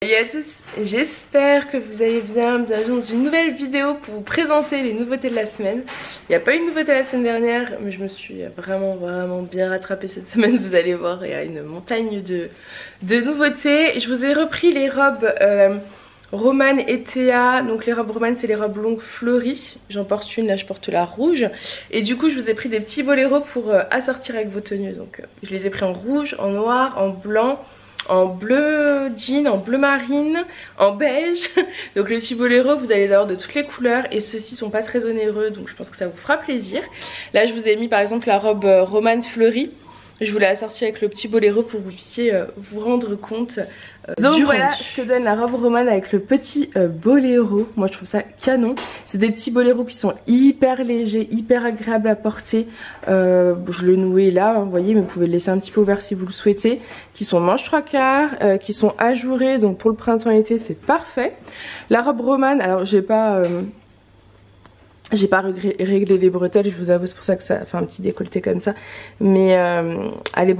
Salut à tous, j'espère que vous allez bien. Bienvenue dans une nouvelle vidéo pour vous présenter les nouveautés de la semaine. Il n'y a pas eu de nouveauté la semaine dernière, mais je me suis vraiment bien rattrapée cette semaine. Vous allez voir, il y a une montagne de nouveautés. Je vous ai repris les robes Romane et Théa. Donc les robes Romane, c'est les robes longues fleuries. J'en porte une, là je porte la rouge. Et du coup je vous ai pris des petits boléros pour assortir avec vos tenues. Donc je les ai pris en rouge, en noir, en blanc, en bleu jean, en bleu marine, en beige. Donc les petits boléros, vous allez les avoir de toutes les couleurs et ceux-ci sont pas très onéreux, donc je pense que ça vous fera plaisir. Là je vous ai mis par exemple la robe Romane fleurie. Je vous l'ai assortie avec le petit boléro pour que vous puissiez vous rendre compte donc voilà ce que donne la robe Romane avec le petit boléro. Moi je trouve ça canon. C'est des petits boléros qui sont hyper légers, hyper agréables à porter. Je le nouais là, hein, vous voyez, mais vous pouvez le laisser un petit peu ouvert si vous le souhaitez. Qui sont manches 3/4, qui sont ajourés, donc pour le printemps-été c'est parfait. La robe Romane, alors j'ai pas réglé les bretelles, je vous avoue, c'est pour ça que ça fait un petit décolleté comme ça. Mais elle a les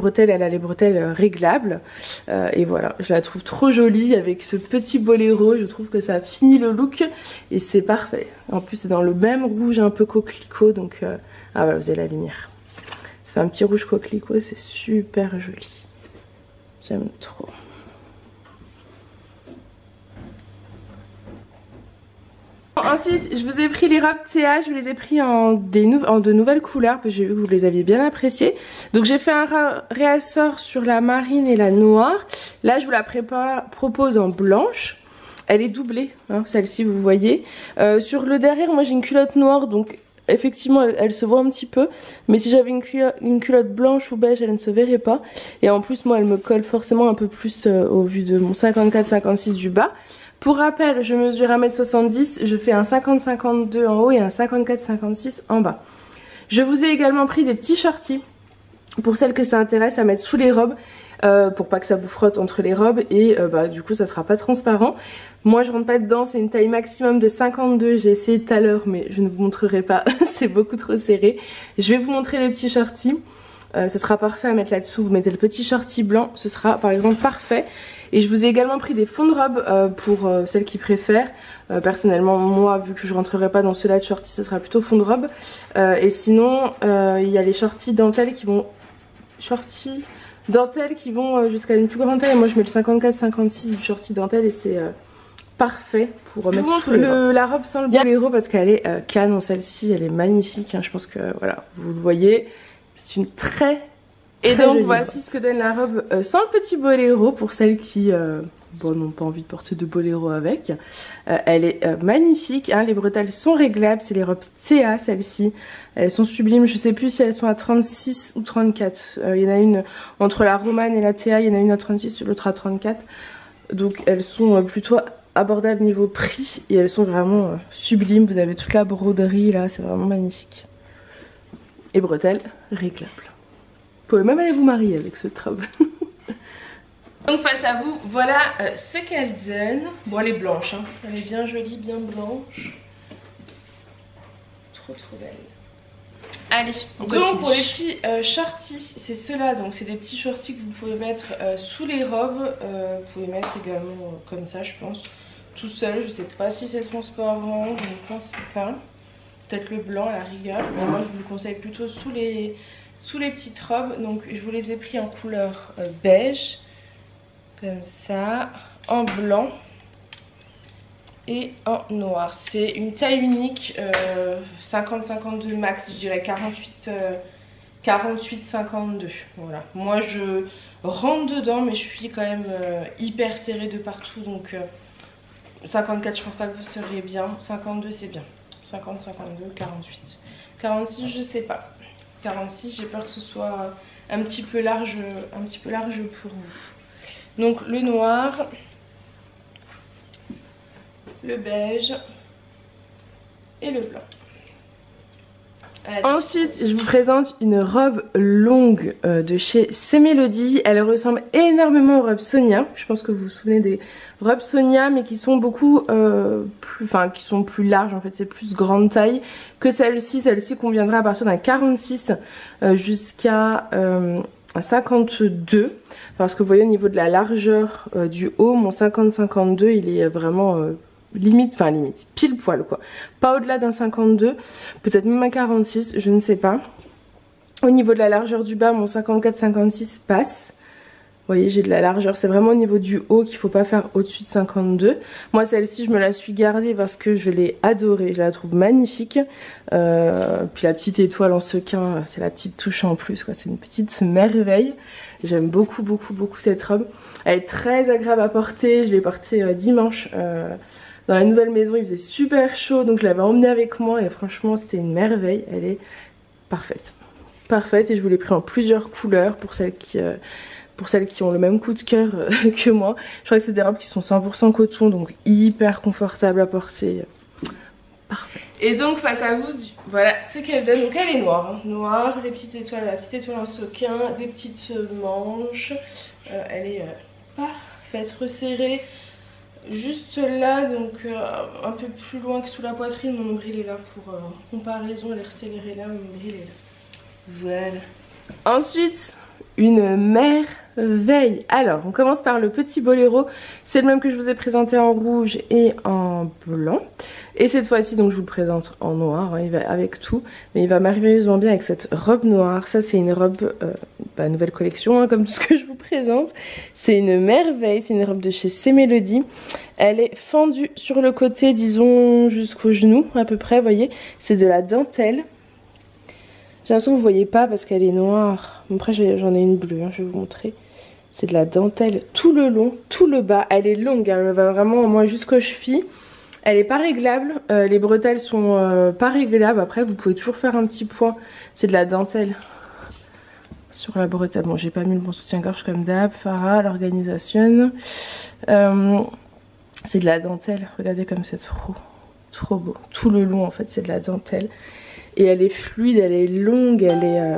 bretelles réglables. Et voilà, je la trouve trop jolie avec ce petit boléro. Je trouve que ça finit le look et c'est parfait. En plus c'est dans le même rouge un peu coquelicot, donc ah voilà, vous avez la lumière. Ça fait un petit rouge coquelicot, c'est super joli. J'aime trop. Ensuite, je vous ai pris les robes Théa, je vous les ai pris en de nouvelles couleurs, parce que j'ai vu que vous les aviez bien appréciées. Donc j'ai fait un réassort sur la marine et la noire. Là, je vous la propose en blanche. Elle est doublée, hein, celle-ci, vous voyez. Sur le derrière, moi j'ai une culotte noire, donc effectivement elle se voit un petit peu. Mais si j'avais une culotte blanche ou beige, elle ne se verrait pas. Et en plus, moi elle me colle forcément un peu plus au vu de mon 54-56 du bas. Pour rappel, je mesure 1m70, je fais un 50-52 en haut et un 54-56 en bas. Je vous ai également pris des petits shorties pour celles que ça intéresse à mettre sous les robes, pour pas que ça vous frotte entre les robes et du coup ça sera pas transparent. Moi je rentre pas dedans, c'est une taille maximum de 52, j'ai essayé tout à l'heure mais je ne vous montrerai pas, c'est beaucoup trop serré. Je vais vous montrer les petits shorties. Ce sera parfait à mettre là-dessous, vous mettez le petit shorty blanc, ce sera par exemple parfait. Et je vous ai également pris des fonds de robe pour celles qui préfèrent. Personnellement moi vu que je rentrerai pas dans ceux-là de shorty, ce sera plutôt fond de robe. Et sinon il y a les shorties dentelles qui vont jusqu'à une plus grande taille. Moi je mets le 54-56 du shorty dentelle et c'est parfait pour mettre sous la robe sans le boléro parce qu'elle est canon. Celle-ci elle est magnifique, hein. Je pense que voilà vous le voyez. C'est une très donc voici ce que donne la robe sans le petit boléro pour celles qui n'ont pas envie de porter de boléro avec. Elle est magnifique, hein. Les bretelles sont réglables, c'est les robes Théa celles-ci. Elles sont sublimes, je sais plus si elles sont à 36 ou 34. Il y en a une entre la Romane et la Théa, il y en a une à 36, l'autre à 34. Donc elles sont plutôt abordables niveau prix et elles sont vraiment sublimes. Vous avez toute la broderie là, c'est vraiment magnifique. Et bretelles réglables. Vous pouvez même aller vous marier avec ce robe. Donc face à vous, voilà ce qu'elle donne. Bon elle est blanche, hein. Elle est bien jolie, bien blanche. Trop belle. Allez, donc pour les petits shorties, c'est ceux-là. Donc c'est des petits shorties que vous pouvez mettre sous les robes. Vous pouvez mettre également comme ça je pense. Tout seul, je sais pas si c'est transparent, je ne pense pas. Peut-être le blanc à la rigueur. Mais moi je vous le conseille plutôt sous les petites robes. Donc je vous les ai pris en couleur beige, comme ça, en blanc et en noir. C'est une taille unique, 50-52 max, je dirais 48-52. Voilà. Moi je rentre dedans mais je suis quand même hyper serrée de partout. Donc 54 je pense pas que vous serez bien, 52 c'est bien, 50, 52, 48. 46 je sais pas. 46 j'ai peur que ce soit un petit peu large pour vous. Donc le noir, le beige et le blanc. Allez. Ensuite je vous présente une robe longue de chez Cmélodie. Elle ressemble énormément aux robes Sonia. Je pense que vous vous souvenez des robes Sonia mais qui sont beaucoup qui sont plus larges en fait. C'est plus grande taille que celle-ci. Celle-ci conviendra à partir d'un 46 jusqu'à à 52 parce que vous voyez au niveau de la largeur du haut, mon 50-52 il est vraiment limite, enfin limite, pile poil quoi. Pas au-delà d'un 52, peut-être même un 46, je ne sais pas. Au niveau de la largeur du bas, mon 54-56 passe. Vous voyez, j'ai de la largeur, c'est vraiment au niveau du haut qu'il ne faut pas faire au-dessus de 52. Moi, celle-ci, je me la suis gardée parce que je l'ai adorée, je la trouve magnifique. Puis la petite étoile en sequin, c'est la petite touche en plus, quoi. C'est une petite merveille. J'aime beaucoup, beaucoup, beaucoup cette robe. Elle est très agréable à porter, je l'ai portée dimanche. Dans la nouvelle maison, il faisait super chaud, donc je l'avais emmenée avec moi et franchement, c'était une merveille. Elle est parfaite. Parfaite, et je vous l'ai pris en plusieurs couleurs pour celles qui ont le même coup de cœur que moi. Je crois que c'est des robes qui sont 100% coton, donc hyper confortables à porter. Parfait. Et donc face à vous, voilà ce qu'elle donne. Donc elle est noire, hein. Noire, les petites étoiles, la petite étoile en sequin, des petites manches. Elle est parfaite, resserrée. Juste là, donc un peu plus loin que sous la poitrine, mon nombril est là pour comparaison. Elle est resserrée là, mon nombril est là. Voilà. Ensuite, une merveille. Alors, on commence par le petit boléro. C'est le même que je vous ai présenté en rouge et en blanc. Et cette fois-ci, donc je vous le présente en noir, hein, il va avec tout. Mais il va merveilleusement bien avec cette robe noire. Ça, c'est une robe, nouvelle collection, hein, comme tout ce que je vous présente. C'est une merveille, c'est une robe de chez C'est Mélodie. Elle est fendue sur le côté, disons jusqu'au genou à peu près, vous voyez. C'est de la dentelle. J'ai l'impression que vous ne voyez pas parce qu'elle est noire. Après j'en ai une bleue, hein, je vais vous montrer. C'est de la dentelle tout le long, tout le bas. Elle est longue, elle va vraiment moi jusqu'aux chevilles. Elle est pas réglable, les bretelles sont pas réglables. Après vous pouvez toujours faire un petit point. C'est de la dentelle sur la bretelle. Bon, j'ai pas mis le bon soutien-gorge comme d'hab. Farah, l'organisation. C'est de la dentelle. Regardez comme c'est trop beau. Tout le long en fait c'est de la dentelle. Et elle est fluide, elle est longue, elle est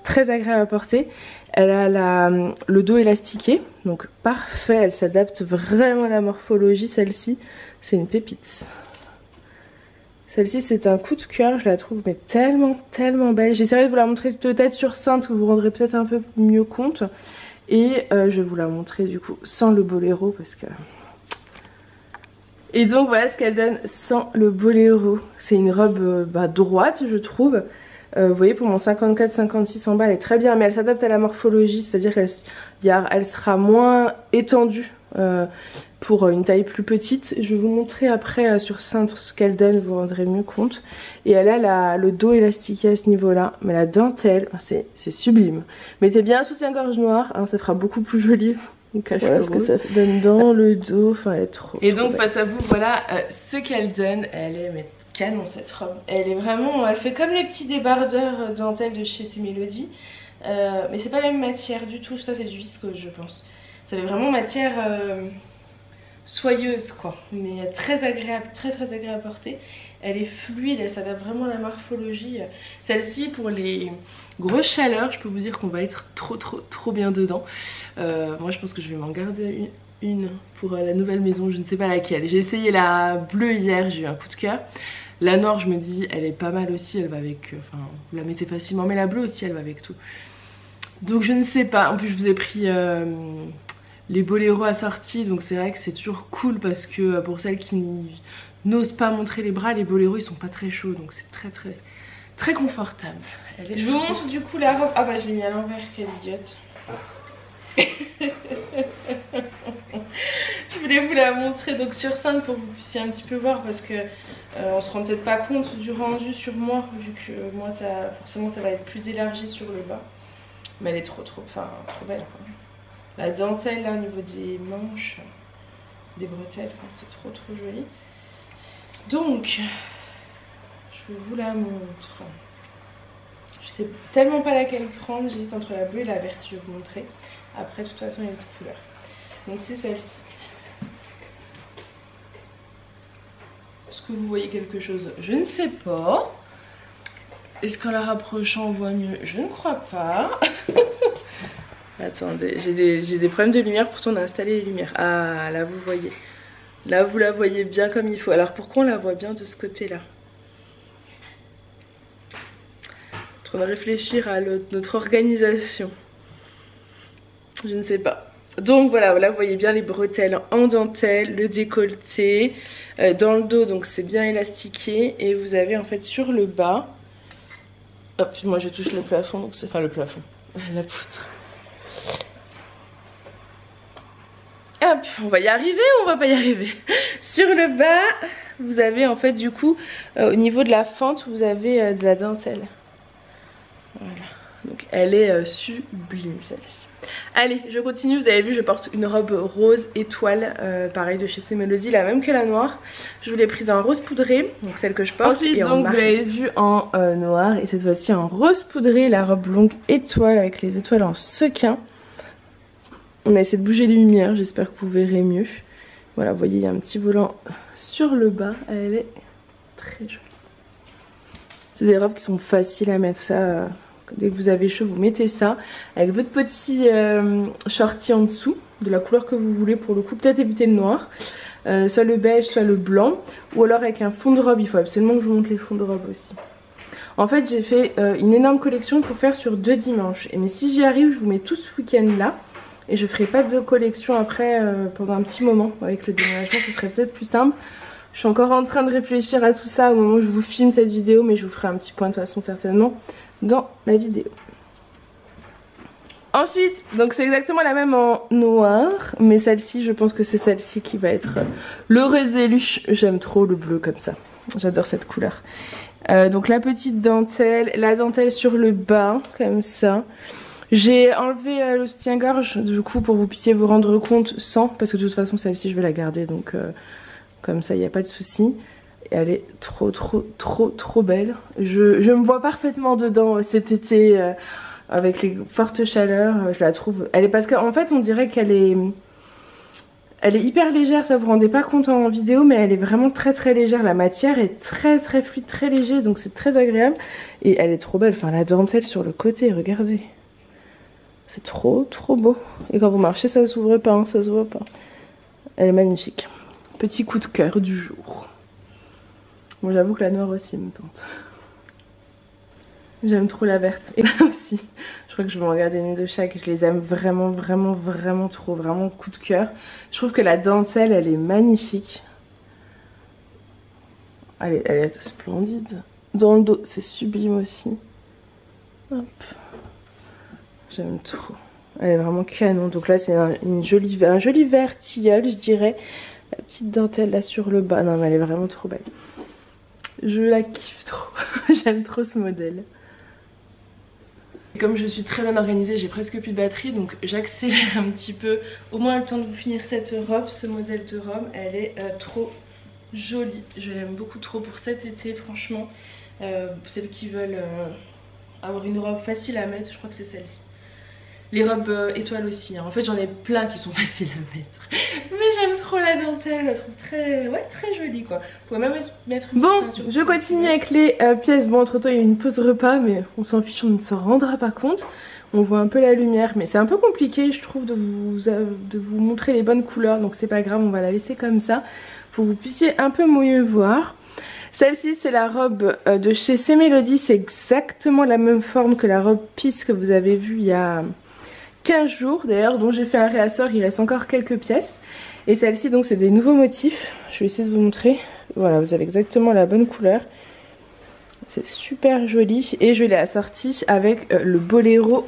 très agréable à porter. Elle a le dos élastiqué, donc parfait, elle s'adapte vraiment à la morphologie. Celle-ci, c'est une pépite. Celle-ci, c'est un coup de cœur, je la trouve mais tellement, tellement belle. J'essaierai de vous la montrer peut-être sur cintre, vous vous rendrez peut-être un peu mieux compte. Et je vais vous la montrer du coup sans le boléro parce que... Et donc voilà ce qu'elle donne sans le boléro. C'est une robe droite je trouve. Vous voyez pour mon 54-56 en bas elle est très bien mais elle s'adapte à la morphologie. C'est-à-dire qu'elle sera moins étendue pour une taille plus petite. Je vais vous montrer après sur cintre ce qu'elle donne, vous vous rendrez mieux compte. Et elle a le dos élastiqué à ce niveau là. Mais la dentelle, c'est sublime. Mettez bien un soutien-gorge noir, hein, ça fera beaucoup plus joli. Voilà ce que ça donne dans le dos, enfin elle est trop. Et donc face à vous, voilà ce qu'elle donne. Elle est mais canon cette robe. Elle est vraiment, elle fait comme les petits débardeurs dentelle de chez C'est Mélodie. Mais c'est pas la même matière du tout, ça c'est du viscose je pense. Ça fait vraiment matière soyeuse quoi, mais très agréable, très agréable à porter. Elle est fluide, elle s'adapte vraiment à la morphologie. Celle-ci pour les grosses chaleurs, je peux vous dire qu'on va être trop bien dedans. Moi je pense que je vais m'en garder une pour la nouvelle maison, je ne sais pas laquelle. J'ai essayé la bleue hier, j'ai eu un coup de cœur. La noire je me dis elle est pas mal aussi, elle va avec, enfin vous la mettez facilement, mais la bleue aussi elle va avec tout. Donc je ne sais pas, en plus je vous ai pris les boléros assortis, donc c'est vrai que c'est toujours cool parce que pour celles qui n'osent pas montrer les bras, les boléros ils sont pas très chauds, donc c'est très confortable. Je vous montre du coup la robe. Ah bah je l'ai mis à l'envers, quelle idiote. Je voulais vous la montrer donc sur scène pour que vous puissiez un petit peu voir parce que on se rend peut-être pas compte du rendu sur moi vu que moi forcément ça va être plus élargi sur le bas. Mais elle est trop belle quoi. La dentelle là au niveau des manches, des bretelles, enfin, c'est trop joli. Donc je vous la montre. Je sais tellement pas laquelle prendre, j'hésite entre la bleue et la verte, je vais vous montrer. Après de toute façon il y a d'autres couleurs. Donc c'est celle-ci. Est-ce que vous voyez quelque chose? Je ne sais pas. Est-ce qu'en la rapprochant on voit mieux? Je ne crois pas. Attendez, j'ai des problèmes de lumière, pourtant on a installé les lumières. Ah là vous voyez. Là vous la voyez bien comme il faut. Alors pourquoi on la voit bien de ce côté-là? En train de réfléchir à notre organisation. je ne sais pas. Donc voilà, là vous voyez bien les bretelles en dentelle, le décolleté, dans le dos donc c'est bien élastiqué et vous avez en fait sur le bas, hop moi je touche le plafond donc c'est, enfin le plafond, la poutre. Hop, on va y arriver ou on va pas y arriver? Sur le bas, vous avez en fait du coup, au niveau de la fente, vous avez de la dentelle. Voilà, donc elle est sublime celle-ci. Allez, je continue, vous avez vu, je porte une robe rose étoile, pareil de chez C Melody, la même que la noire. Je vous l'ai prise en rose poudré, donc celle que je porte. Ensuite, donc vous l'avez vu en noir et cette fois-ci en rose poudré, la robe longue étoile avec les étoiles en sequin. On a essayé de bouger les lumières, j'espère que vous verrez mieux. Voilà, vous voyez, il y a un petit volant sur le bas, elle est très jolie. C'est des robes qui sont faciles à mettre, ça. Dès que vous avez chaud, vous mettez ça. Avec votre petit shorty en dessous, de la couleur que vous voulez pour le coup. Peut-être éviter le noir, soit le beige, soit le blanc. Ou alors avec un fond de robe, il faut absolument que je vous montre les fonds de robe aussi. En fait, j'ai fait une énorme collection pour faire sur 2 dimanches. Mais si j'y arrive, je vous mets tout ce week-end là. Et je ferai pas de collection après pendant un petit moment. Avec le déménagement, ce serait peut-être plus simple. Je suis encore en train de réfléchir à tout ça au moment où je vous filme cette vidéo. Mais je vous ferai un petit point de toute façon certainement dans la vidéo. Ensuite, donc c'est exactement la même en noir. Mais celle-ci, je pense que c'est celle-ci qui va être l'heureuse élue. J'aime trop le bleu comme ça. J'adore cette couleur. Donc la petite dentelle. La dentelle sur le bas, comme ça. J'ai enlevé le soutien-gorge du coup pour que vous puissiez vous rendre compte sans, parce que de toute façon celle-ci je vais la garder donc comme ça il n'y a pas de souci. Et elle est trop belle. Je me vois parfaitement dedans cet été avec les fortes chaleurs. Je la trouve, elle est, parce qu'en fait on dirait qu'elle est, elle est hyper légère, ça vous rendez pas compte en vidéo mais elle est vraiment très légère. La matière est très fluide, très léger donc c'est très agréable et elle est trop belle. Enfin la dentelle sur le côté, regardez. C'est trop beau. Et quand vous marchez, ça s'ouvre pas, hein, ça s'ouvre pas. Elle est magnifique. Petit coup de cœur du jour. Bon, j'avoue que la noire aussi me tente. J'aime trop la verte. Et là aussi, je crois que je vais en regarder une de chaque. Je les aime vraiment trop. Vraiment coup de cœur. Je trouve que la dentelle, elle est magnifique. Elle est splendide. Dans le dos, c'est sublime aussi. Hop. J'aime trop. Elle est vraiment canon. Donc là, c'est un joli vert tilleul, je dirais. La petite dentelle là sur le bas. Non, mais elle est vraiment trop belle. Je la kiffe trop. J'aime trop ce modèle. Et comme je suis très bien organisée, j'ai presque plus de batterie. Donc j'accélère un petit peu. Au moins le temps de vous finir cette robe. Ce modèle de robe, elle est trop jolie. Je l'aime beaucoup trop pour cet été, franchement. Celles qui veulent avoir une robe facile à mettre, je crois que c'est celle-ci. Les robes étoiles aussi, hein. En fait j'en ai plein qui sont faciles à mettre. Mais j'aime trop la dentelle, je la trouve très jolie quoi. Vous pouvez même mettre une petite ceinture. Bon, je continue avec les pièces. Bon, entre temps il y a une pause repas, mais on s'en fiche, on ne s'en rendra pas compte. On voit un peu la lumière, mais c'est un peu compliqué je trouve de vous montrer les bonnes couleurs. Donc c'est pas grave, on va la laisser comme ça pour que vous puissiez un peu mieux voir. Celle-ci c'est la robe de chez C Melody, c'est exactement la même forme que la robe Peace que vous avez vue il y a 15 jours d'ailleurs, dont j'ai fait un réassort, il reste encore quelques pièces. Et celle-ci donc c'est des nouveaux motifs, je vais essayer de vous montrer. Voilà, vous avez exactement la bonne couleur. C'est super joli et je l'ai assorti avec le boléro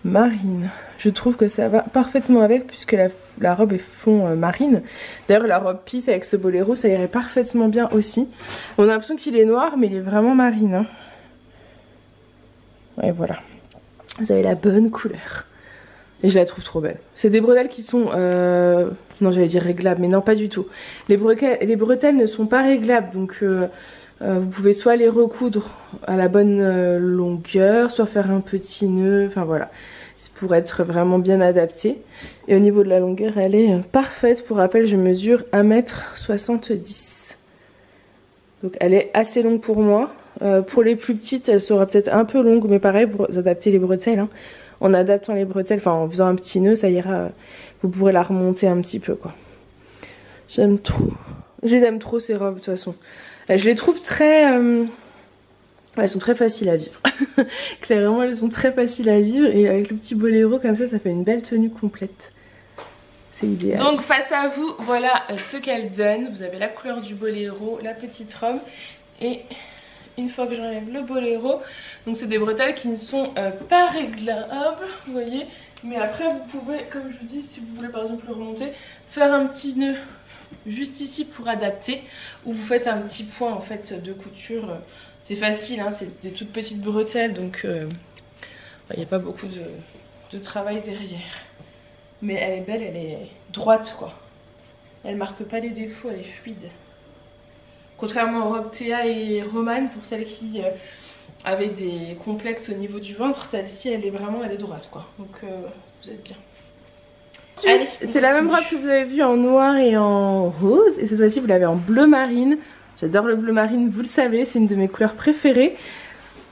marine. Je trouve que ça va parfaitement avec puisque la robe est fond marine. D'ailleurs la robe Peace avec ce boléro ça irait parfaitement bien aussi. On a l'impression qu'il est noir mais il est vraiment marine, hein. Et voilà, vous avez la bonne couleur. Et je la trouve trop belle. C'est des bretelles qui sont... non j'allais dire réglables mais non pas du tout. Les bretelles ne sont pas réglables donc vous pouvez soit les recoudre à la bonne longueur, soit faire un petit nœud, enfin voilà. C'est pour être vraiment bien adapté. Et au niveau de la longueur elle est parfaite. Pour rappel je mesure 1,70 m. Donc elle est assez longue pour moi. Pour les plus petites elle sera peut-être un peu longue mais pareil vous adaptez les bretelles, hein. En adaptant les bretelles, enfin en faisant un petit nœud, ça ira. Vous pourrez la remonter un petit peu quoi. J'aime trop. Je les aime trop ces robes de toute façon. Je les trouve très Elles sont très faciles à vivre. Clairement elles sont très faciles à vivre et avec le petit boléro comme ça fait une belle tenue complète. C'est idéal. Donc face à vous, voilà ce qu'elle donne. Vous avez la couleur du boléro, la petite robe et une fois que j'enlève le boléro, donc c'est des bretelles qui ne sont pas réglables, vous voyez. Mais après vous pouvez, comme je vous dis, si vous voulez par exemple le remonter, faire un petit nœud juste ici pour adapter, ou vous faites un petit point en fait de couture. C'est facile, hein, c'est des toutes petites bretelles, donc il n'y a pas beaucoup de travail derrière. Mais elle est belle, elle est droite quoi. Elle marque pas les défauts, elle est fluide. Contrairement aux robes Théa et Romane, pour celles qui avaient des complexes au niveau du ventre, celle-ci elle est droite quoi. Donc vous êtes bien. C'est la même robe que vous avez vue en noir et en rose, et cette fois-ci vous l'avez en bleu marine. J'adore le bleu marine, vous le savez, c'est une de mes couleurs préférées.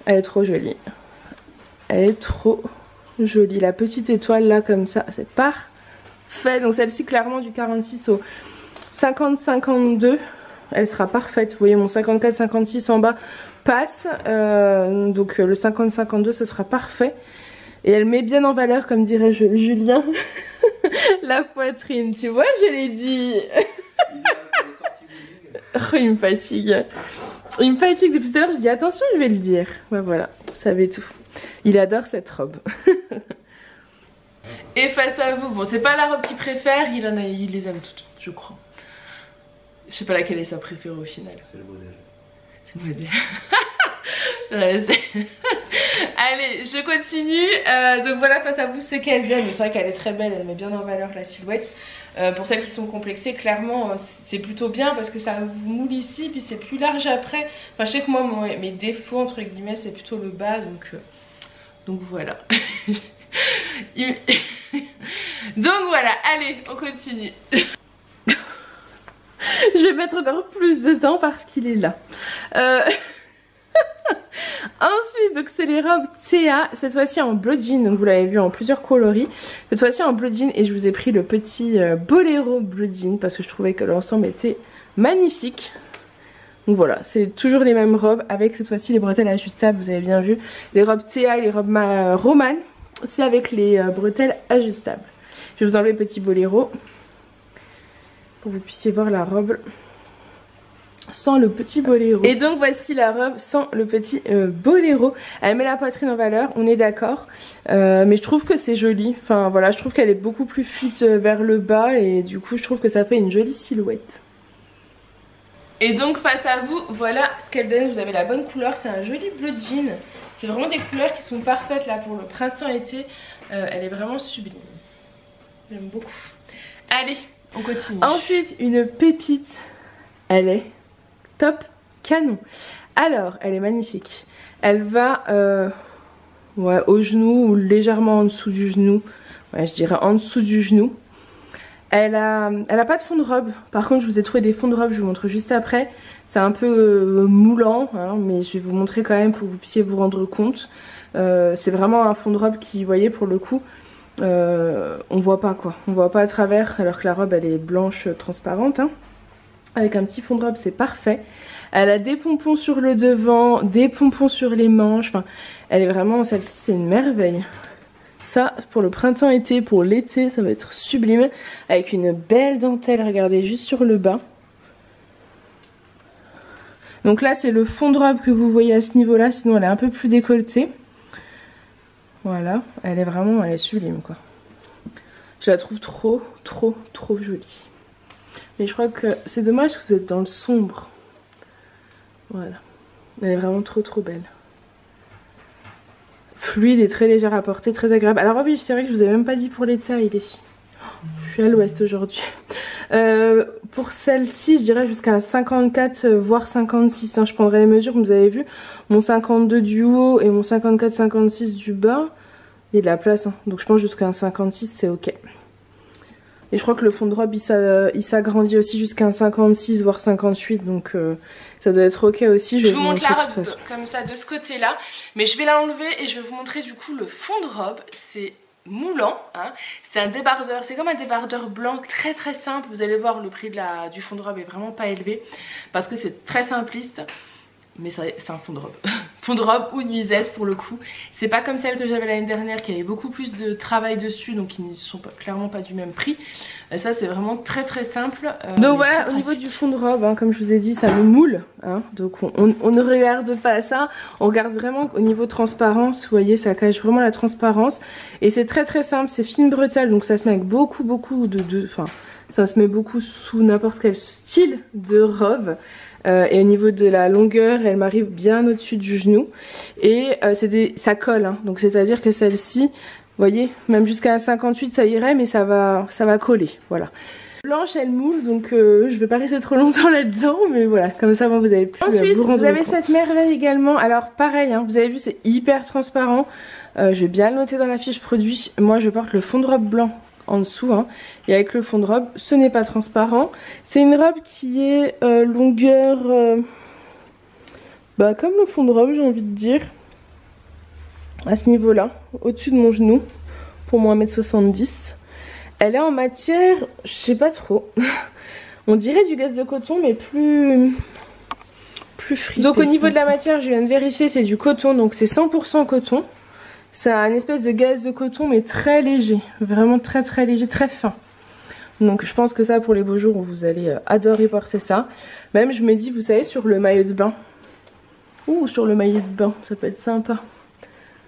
Elle est trop jolie. Elle est trop jolie. La petite étoile là comme ça, c'est parfait. Donc celle-ci clairement du 46 au 50-52, elle sera parfaite. Vous voyez mon 54-56 en bas passe. Donc le 50-52 ce sera parfait. Et elle met bien en valeur, comme dirait Julien, la poitrine. Tu vois, je l'ai dit. Oh, il me fatigue. Il me fatigue depuis tout à l'heure, je dis attention, je vais le dire. Ouais, voilà, vous savez tout. Il adore cette robe. Et face à vous, bon c'est pas la robe qu'il préfère, il les aime toutes, je crois. Je sais pas laquelle est sa préférée au final. C'est le modèle. C'est le modèle. Allez, je continue. Donc voilà, face à vous ce qu'elle donne. C'est vrai qu'elle est très belle, elle met bien en valeur la silhouette. Pour celles qui sont complexées, clairement c'est plutôt bien parce que ça vous moule ici, puis c'est plus large après. Enfin je sais que moi mes défauts entre guillemets c'est plutôt le bas, donc voilà. Donc voilà, allez on continue. Je vais mettre encore plus de temps parce qu'il est là. Ensuite donc c'est les robes Théa, cette fois-ci en bleu jean, donc vous l'avez vu en plusieurs coloris. Cette fois-ci en bleu jean, et je vous ai pris le petit boléro bleu jean parce que je trouvais que l'ensemble était magnifique. Donc voilà, c'est toujours les mêmes robes avec cette fois-ci les bretelles ajustables, vous avez bien vu. Les robes Théa et les robes Romane, c'est avec les bretelles ajustables. Je vais vous enlever le petit boléro pour que vous puissiez voir la robe sans le petit boléro. Et donc voici la robe sans le petit boléro. Elle met la poitrine en valeur, on est d'accord, mais je trouve que c'est joli. Enfin voilà, je trouve qu'elle est beaucoup plus fit vers le bas et du coup je trouve que ça fait une jolie silhouette. Et donc face à vous, voilà ce qu'elle donne. Vous avez la bonne couleur, c'est un joli bleu jean. C'est vraiment des couleurs qui sont parfaites là pour le printemps-été. Elle est vraiment sublime. J'aime beaucoup. Allez, on continue. Ensuite une pépite, elle est top canon. Alors elle est magnifique. Elle va ouais, au genou ou légèrement en dessous du genou. Ouais, je dirais en dessous du genou. Elle a pas de fond de robe. Par contre je vous ai trouvé des fonds de robe, je vous montre juste après. C'est un peu moulant hein, mais je vais vous montrer quand même pour que vous puissiez vous rendre compte. C'est vraiment un fond de robe qui, vous voyez, pour le coup on voit pas quoi. On voit pas à travers alors que la robe elle est blanche transparente hein. Avec un petit fond de robe c'est parfait. Elle a des pompons sur le devant, des pompons sur les manches. Enfin elle est vraiment, celle-ci c'est une merveille. Ça pour le printemps-été, pour l'été ça va être sublime. Avec une belle dentelle, regardez juste sur le bas. Donc là c'est le fond de robe que vous voyez à ce niveau là, sinon elle est un peu plus décolletée. Voilà, elle est sublime quoi. Je la trouve trop jolie. Mais je crois que c'est dommage que vous êtes dans le sombre. Voilà. Elle est vraiment trop belle. Fluide et très légère à porter, très agréable. Alors oui, c'est vrai que je vous ai même pas dit pour les tailles les filles. Je suis à l'ouest aujourd'hui. Pour celle-ci, je dirais jusqu'à 54 voire 56. Hein. Je prendrai les mesures, vous avez vu. Mon 52 du haut et mon 54-56 du bas. Il y a de la place, hein. Donc je pense jusqu'à un 56 c'est ok. Et je crois que le fond de robe il s'agrandit aussi jusqu'à un 56 voire 58, donc ça doit être ok aussi. Je vais vous montre la robe comme ça de ce côté là, mais je vais l'enlever et je vais vous montrer du coup le fond de robe. C'est moulant, hein. C'est un débardeur, c'est comme un débardeur blanc très simple. Vous allez voir le prix du fond de robe est vraiment pas élevé parce que c'est très simpliste. Mais c'est un fond de robe. fond de robe ou nuisette pour le coup. C'est pas comme celle que j'avais l'année dernière qui avait beaucoup plus de travail dessus, donc qui ne sont clairement pas du même prix. Ça c'est vraiment très très simple. Donc voilà, au niveau du fond de robe, hein, comme je vous ai dit, ça me moule, hein, donc on ne regarde pas ça, on regarde vraiment au niveau transparence. Vous voyez, ça cache vraiment la transparence et c'est très très simple, c'est fine bretelle, donc ça se met avec beaucoup enfin ça se met beaucoup sous n'importe quel style de robe. Et au niveau de la longueur, elle m'arrive bien au-dessus du genou. Et ça colle, hein. Donc c'est à dire que celle-ci, vous voyez, même jusqu'à 58 ça irait, mais ça va coller, voilà. Blanche elle moule, donc je vais pas rester trop longtemps là-dedans, mais voilà, comme ça bon, vous avez pu Ensuite, vous avez compte. cette merveille également. Alors pareil, hein, vous avez vu, c'est hyper transparent. Je vais bien le noter dans la fiche produit. Moi je porte le fond de robe blanc en dessous, hein, et avec le fond de robe, ce n'est pas transparent. C'est une robe qui est longueur comme le fond de robe, j'ai envie de dire, à ce niveau là, au-dessus de mon genou, pour moi 1m70. Elle est en matière, je sais pas trop, on dirait du gaze de coton mais plus fripé. Donc au niveau de la matière, je viens de vérifier, c'est du coton, donc c'est 100% coton. C'est un espèce de gaze de coton mais très léger, vraiment très très léger, très fin. Donc je pense que ça pour les beaux jours vous allez adorer porter ça. Même je me dis, vous savez, sur le maillot de bain. Ouh, sur le maillot de bain, ça peut être sympa.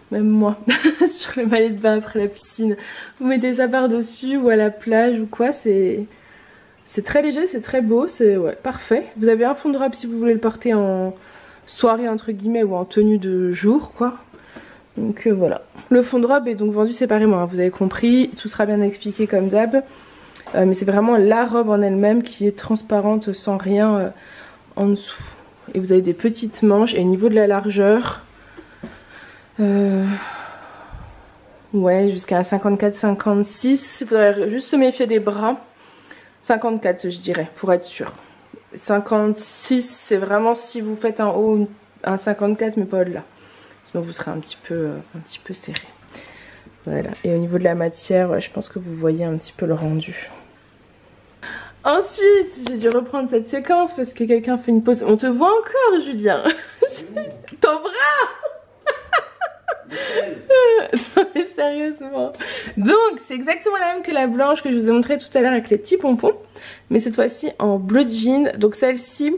Même moi, sur le maillot de bain après la piscine. Vous mettez ça par-dessus ou à la plage ou quoi, c'est très léger, c'est très beau, c'est ouais, parfait. Vous avez un fond de robe si vous voulez le porter en soirée entre guillemets ou en tenue de jour quoi. Donc voilà. Le fond de robe est donc vendu séparément, hein, vous avez compris, tout sera bien expliqué comme d'hab. Mais c'est vraiment la robe en elle-même qui est transparente sans rien en dessous. Et vous avez des petites manches et au niveau de la largeur, ouais, jusqu'à 54-56. Il faudrait juste se méfier des bras. 54 je dirais, pour être sûr. 56 c'est vraiment si vous faites un haut, un 54 mais pas au-delà. Sinon vous serez un petit peu serré. Voilà, et au niveau de la matière, ouais, je pense que vous voyez un petit peu le rendu. Ensuite, j'ai dû reprendre cette séquence parce que quelqu'un fait une pause. On te voit encore, Julien. Ton bras. Non mais sérieusement. Donc c'est exactement la même que la blanche que je vous ai montré tout à l'heure avec les petits pompons. Mais cette fois-ci en bleu jean. Donc celle-ci,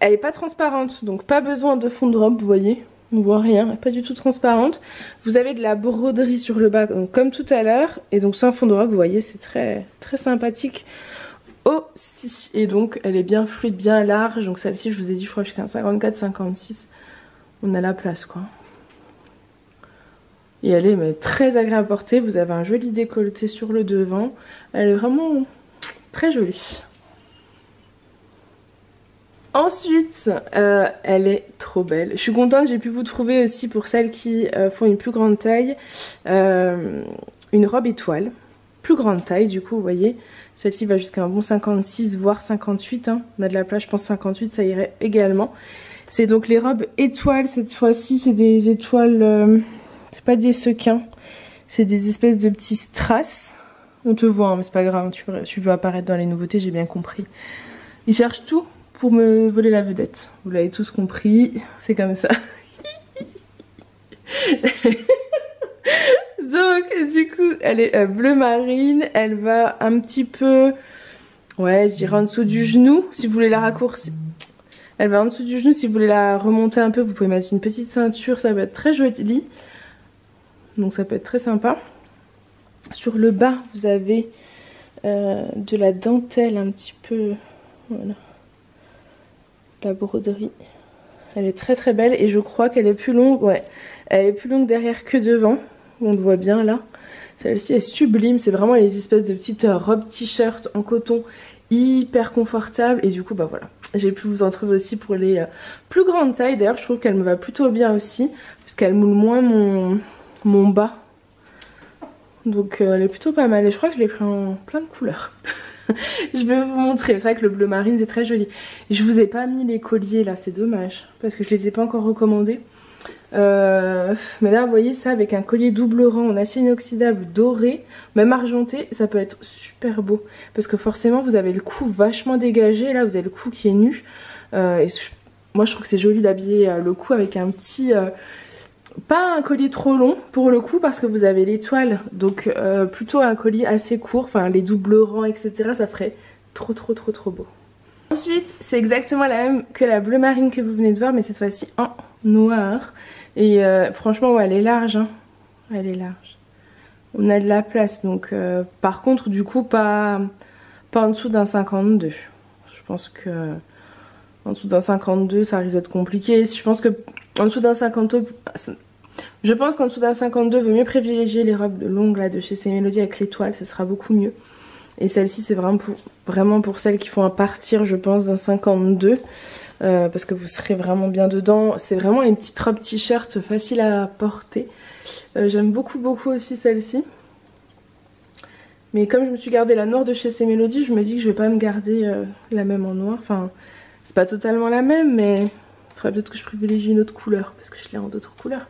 elle n'est pas transparente. Donc pas besoin de fond de robe, vous voyez. On voit rien, elle n'est pas du tout transparente. Vous avez de la broderie sur le bas, donc comme tout à l'heure. Et donc sans fond de robe, vous voyez, c'est très, très sympathique aussi. Et donc elle est bien fluide, bien large. Donc celle-ci, je vous ai dit, je crois jusqu'à 54-56. On a la place quoi. Et elle est très agréable à porter. Vous avez un joli décolleté sur le devant. Elle est vraiment très jolie. Ensuite, elle est trop belle. Je suis contente, j'ai pu vous trouver aussi pour celles qui font une plus grande taille. Une robe étoile. Plus grande taille du coup, vous voyez. Celle-ci va jusqu'à un bon 56 voire 58. Hein. On a de la place, je pense 58 ça irait également. C'est donc les robes étoiles cette fois-ci. C'est des étoiles... c'est pas des sequins, c'est des espèces de petits strass. On te voit, hein, mais c'est pas grave, tu veux apparaître dans les nouveautés, j'ai bien compris. Ils cherchent tout pour me voler la vedette. Vous l'avez tous compris, c'est comme ça. Donc du coup, elle est bleu marine, elle va un petit peu, ouais, je dirais en dessous du genou, si vous voulez la raccourcir. Elle va en dessous du genou, si vous voulez la remonter un peu, vous pouvez mettre une petite ceinture, ça va être très joli. Donc ça peut être très sympa. Sur le bas, vous avez de la dentelle un petit peu. Voilà. La broderie. Elle est très très belle et je crois qu'elle est plus longue. Ouais, elle est plus longue derrière que devant. On le voit bien là. Celle-ci est sublime. C'est vraiment les espèces de petites robes t-shirt en coton hyper confortables. Et du coup, bah voilà. J'ai pu vous en trouver aussi pour les plus grandes tailles. D'ailleurs, je trouve qu'elle me va plutôt bien aussi. Puisqu'elle moule moins mon bas. Donc elle est plutôt pas mal. Et je crois que je l'ai pris en plein de couleurs. Je vais vous montrer. C'est vrai que le bleu marine c'est très joli. Je vous ai pas mis les colliers là, c'est dommage. Parce que je les ai pas encore recommandés. Mais là vous voyez ça avec un collier double rang en acier inoxydable doré, même argenté, ça peut être super beau. Parce que forcément vous avez le cou vachement dégagé. Là vous avez le cou qui est nu. Et moi je trouve que c'est joli d'habiller le cou avec un petit... pas un collier trop long pour le coup parce que vous avez l'étoile, donc plutôt un collier assez court, enfin les doubles rangs etc, ça ferait trop beau. Ensuite c'est exactement la même que la bleu marine que vous venez de voir mais cette fois-ci en noir. Et franchement ouais, elle est large hein. Elle est large. On a de la place donc par contre du coup pas en dessous d'un 52. Je pense que en dessous d'un 52 ça risque d'être compliqué. Je pense que en dessous d'un 52... Je pense qu'en dessous d'un 52 vaut mieux privilégier les robes longues là de chez C'est Mélodie avec l'étoile, ce sera beaucoup mieux. Et celle-ci c'est vraiment pour celles qui font un partir je pense d'un 52 parce que vous serez vraiment bien dedans. C'est vraiment une petite robe t-shirt facile à porter. J'aime beaucoup aussi celle-ci. Mais comme je me suis gardée la noire de chez C'est Mélodie, je me dis que je vais pas me garder la même en noir. Enfin c'est pas totalement la même mais il faudrait peut-être que je privilégie une autre couleur parce que je l'ai en d'autres couleurs.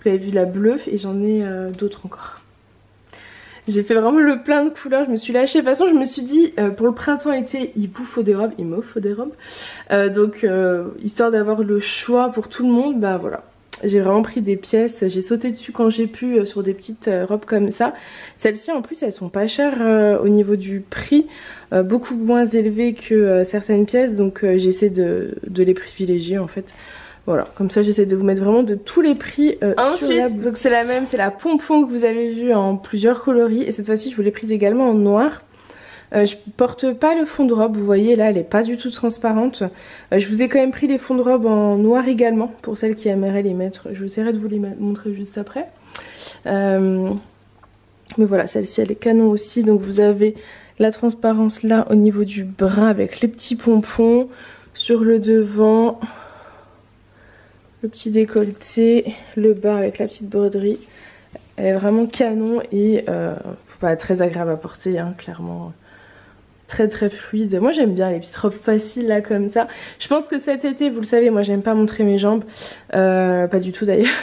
Vous avez vu la bleue et j'en ai d'autres encore. J'ai fait vraiment le plein de couleurs, je me suis lâchée. De toute façon je me suis dit pour le printemps-été il vous faut des robes, il me faut des robes. Donc histoire d'avoir le choix pour tout le monde, bah voilà. J'ai vraiment pris des pièces, j'ai sauté dessus quand j'ai pu sur des petites robes comme ça. Celles-ci en plus elles sont pas chères au niveau du prix, beaucoup moins élevées que certaines pièces. Donc j'essaie de les privilégier en fait. Voilà, comme ça j'essaie de vous mettre vraiment de tous les prix sur la boutique. Donc c'est la même, c'est la pompon que vous avez vue en plusieurs coloris. Et cette fois-ci je vous l'ai prise également en noir. Je porte pas le fond de robe, vous voyez là elle est pas du tout transparente. Je vous ai quand même pris les fonds de robe en noir également pour celles qui aimeraient les mettre. Je vous essaierai de vous les montrer juste après. Mais voilà, celle-ci elle est canon aussi. Donc vous avez la transparence là au niveau du bras avec les petits pompons sur le devant. Le petit décolleté, le bas avec la petite broderie. Elle est vraiment canon et très agréable à porter, hein, clairement. Très fluide. Moi j'aime bien les petites robes faciles là comme ça. Je pense que cet été, vous le savez, moi j'aime pas montrer mes jambes. Pas du tout d'ailleurs.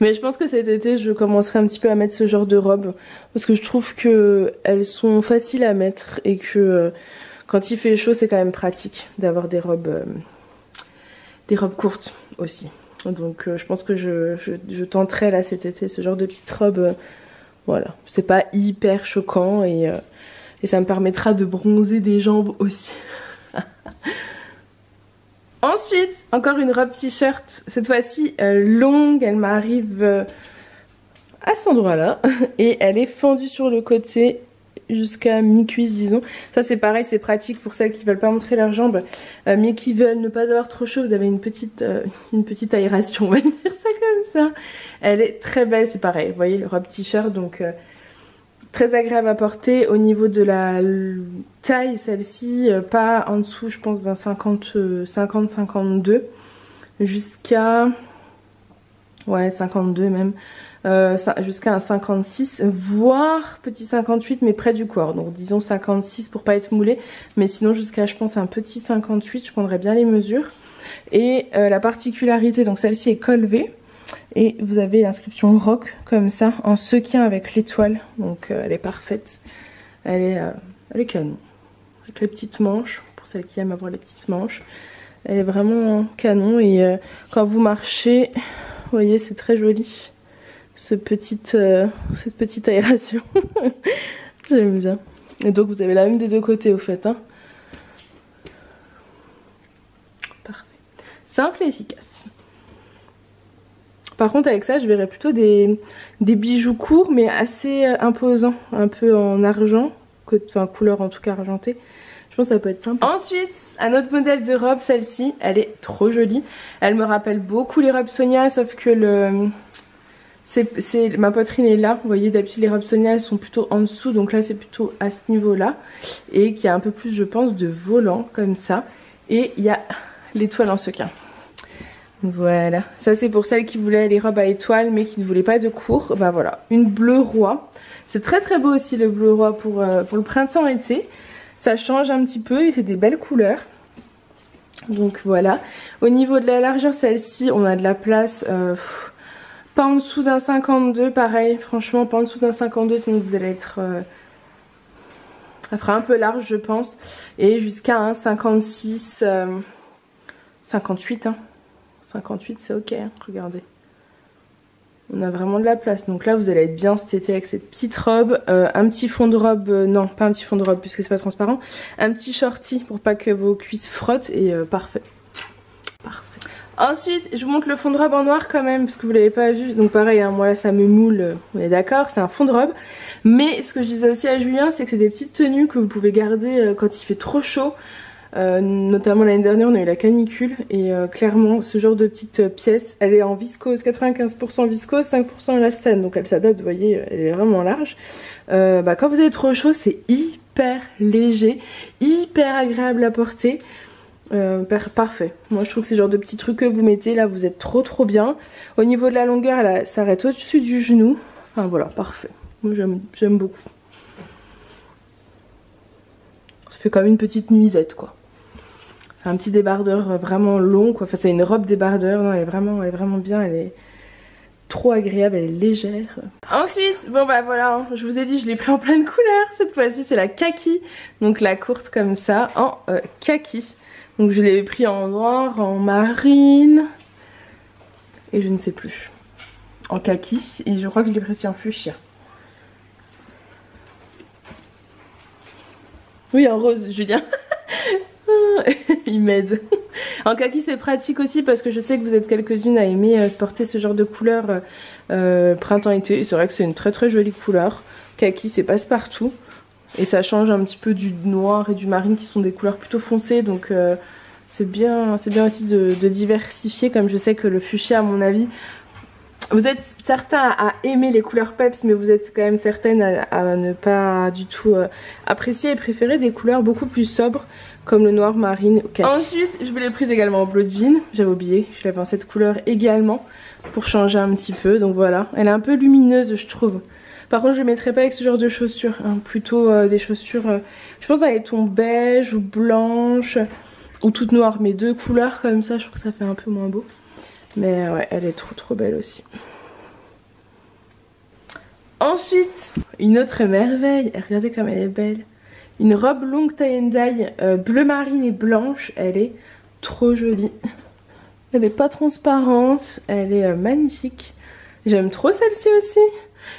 Mais je pense que cet été je commencerai un petit peu à mettre ce genre de robes. Parce que je trouve que elles sont faciles à mettre et que quand il fait chaud c'est quand même pratique d'avoir des robes courtes aussi. Donc je pense que je tenterai là cet été ce genre de petite robe. Voilà, c'est pas hyper choquant et ça me permettra de bronzer des jambes aussi. Ensuite, encore une robe t-shirt, cette fois-ci longue, elle m'arrive à cet endroit là et elle est fendue sur le côté jusqu'à mi-cuisse disons. Ça c'est pareil, c'est pratique pour celles qui veulent pas montrer leurs jambes mais qui veulent ne pas avoir trop chaud. Vous avez une petite aération, on va dire ça comme ça. Elle est très belle, c'est pareil, vous voyez, robe t-shirt donc très agréable à porter. Au niveau de la taille, celle-ci pas en dessous je pense d'un 50-52 jusqu'à 52 même. Jusqu'à un 56 voire petit 58 mais près du corps, donc disons 56 pour pas être moulé, mais sinon jusqu'à je pense un petit 58 je prendrais bien les mesures. Et la particularité, donc celle-ci est col V et vous avez l'inscription rock comme ça en sequin avec l'étoile, donc elle est parfaite, elle est canon avec les petites manches pour celles qui aiment avoir les petites manches. Elle est vraiment canon et quand vous marchez vous voyez c'est très joli. Cette petite aération. J'aime bien. Et donc vous avez la même des deux côtés au fait. Hein. Parfait. Simple et efficace. Par contre avec ça je verrais plutôt des bijoux courts mais assez imposants. Un peu en argent. Enfin couleur en tout cas argentée. Je pense que ça peut être sympa. Ensuite, un autre modèle de robe, celle-ci. Elle est trop jolie. Elle me rappelle beaucoup les robes Sonia sauf que ma poitrine est là, vous voyez d'habitude les robes Sonia elles sont plutôt en dessous, donc là c'est plutôt à ce niveau là. Et qu'il y a un peu plus je pense de volant comme ça. Et il y a l'étoile en sequin. Voilà, ça c'est pour celles qui voulaient les robes à étoiles mais qui ne voulaient pas de court. Bah voilà, une bleu roi. C'est très beau aussi le bleu roi pour le printemps-été. Ça change un petit peu et c'est des belles couleurs. Donc voilà, au niveau de la largeur celle-ci on a de la place... pas en dessous d'un 52, pareil, franchement pas en dessous d'un 52 sinon vous allez être... ça fera un peu large je pense. Et jusqu'à un 56, 58 hein. 58 c'est ok hein. Regardez. On a vraiment de la place. Donc là vous allez être bien cet été avec cette petite robe. Un petit fond de robe, non pas un petit fond de robe puisque c'est pas transparent. Un petit shorty pour pas que vos cuisses frottent et parfait. Parfait. Ensuite je vous montre le fond de robe en noir quand même parce que vous l'avez pas vu. Donc pareil hein, moi là ça me moule, on est d'accord, c'est un fond de robe. Mais ce que je disais aussi à Julien c'est que c'est des petites tenues que vous pouvez garder quand il fait trop chaud. Notamment l'année dernière on a eu la canicule et clairement ce genre de petite pièce elle est en viscose, 95% viscose, 5% élastane, donc elle s'adapte, vous voyez elle est vraiment large. Quand vous avez trop chaud c'est hyper léger, hyper agréable à porter, parfait. Moi je trouve que c'est le genre de petits trucs que vous mettez là, vous êtes trop bien. Au niveau de la longueur elle s'arrête au-dessus du genou, enfin voilà parfait, moi j'aime beaucoup. Ça fait comme une petite nuisette quoi. C'est un petit débardeur vraiment long quoi, enfin c'est une robe débardeur, non elle est vraiment bien, elle est trop agréable, elle est légère. Ensuite, bon bah voilà, hein, je vous ai dit je l'ai pris en pleine couleur, cette fois-ci c'est la kaki, donc la courte comme ça, en kaki. Donc je l'ai pris en noir, en marine, et je ne sais plus, en kaki, et je crois que je l'ai pris aussi en fuchsia. Oui en rose Julien. Il m'aide. En kaki c'est pratique aussi parce que je sais que vous êtes quelques-unes à aimer porter ce genre de couleur printemps-été. Et c'est vrai que c'est une très jolie couleur. Kaki c'est passe-partout. Et ça change un petit peu du noir et du marine qui sont des couleurs plutôt foncées. Donc c'est bien aussi de diversifier, comme je sais que le fuchsia à mon avis... Vous êtes certains à aimer les couleurs peps, mais vous êtes quand même certaines à ne pas du tout apprécier et préférer des couleurs beaucoup plus sobres comme le noir marine ou kaki. Ensuite je vous l'ai prise également en bleu jean, j'avais oublié, je l'avais en cette couleur également pour changer un petit peu, donc voilà. Elle est un peu lumineuse je trouve. Par contre je ne le mettrai pas avec ce genre de chaussures, hein. Plutôt des chaussures, je pense dans les tons beige ou blanche ou toutes noires, mais deux couleurs comme ça je trouve que ça fait un peu moins beau. Mais ouais, elle est trop belle aussi. Ensuite, une autre merveille. Regardez comme elle est belle. Une robe longue tie and dye bleu marine et blanche. Elle est trop jolie. Elle n'est pas transparente. Elle est magnifique. J'aime trop celle-ci aussi.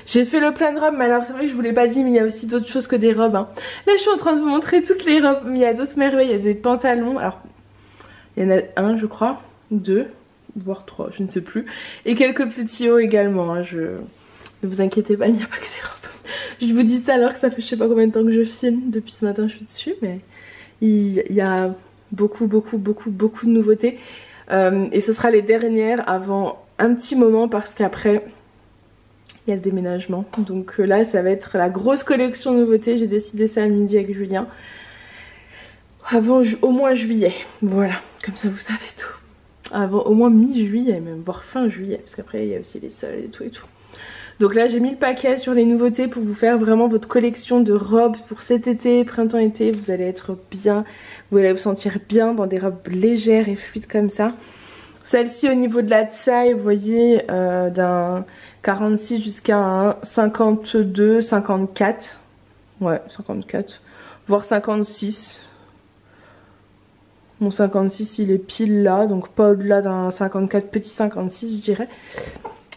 J'ai fait le plein de robes, mais alors c'est vrai que je vous l'ai pas dit, mais il y a aussi d'autres choses que des robes. Hein. Là, je suis en train de vous montrer toutes les robes, mais il y a d'autres merveilles. Il y a des pantalons. Alors, il y en a un, je crois, ou deux. Voire 3, je ne sais plus. Et quelques petits hauts également, hein. Ne vous inquiétez pas, il n'y a pas que des robes. Je vous dis ça alors que ça fait je sais pas combien de temps que je filme. Depuis ce matin je suis dessus, mais il y a beaucoup de nouveautés. Et ce sera les dernières avant un petit moment parce qu'après il y a le déménagement. Donc là ça va être la grosse collection nouveautés. J'ai décidé ça à midi avec Julien. Avant au mois juillet, voilà, comme ça vous savez tout. Avant au moins mi-juillet même, voire fin juillet, parce qu'après il y a aussi les soldes et tout. Donc là j'ai mis le paquet sur les nouveautés pour vous faire vraiment votre collection de robes pour cet été, printemps-été. Vous allez être bien, vous allez vous sentir bien dans des robes légères et fluides comme ça. Celle-ci au niveau de la taille, vous voyez, d'un 46 jusqu'à un 52, 54. Ouais, 54, voire 56. Mon 56 il est pile là, donc pas au-delà d'un 54, petit 56 je dirais.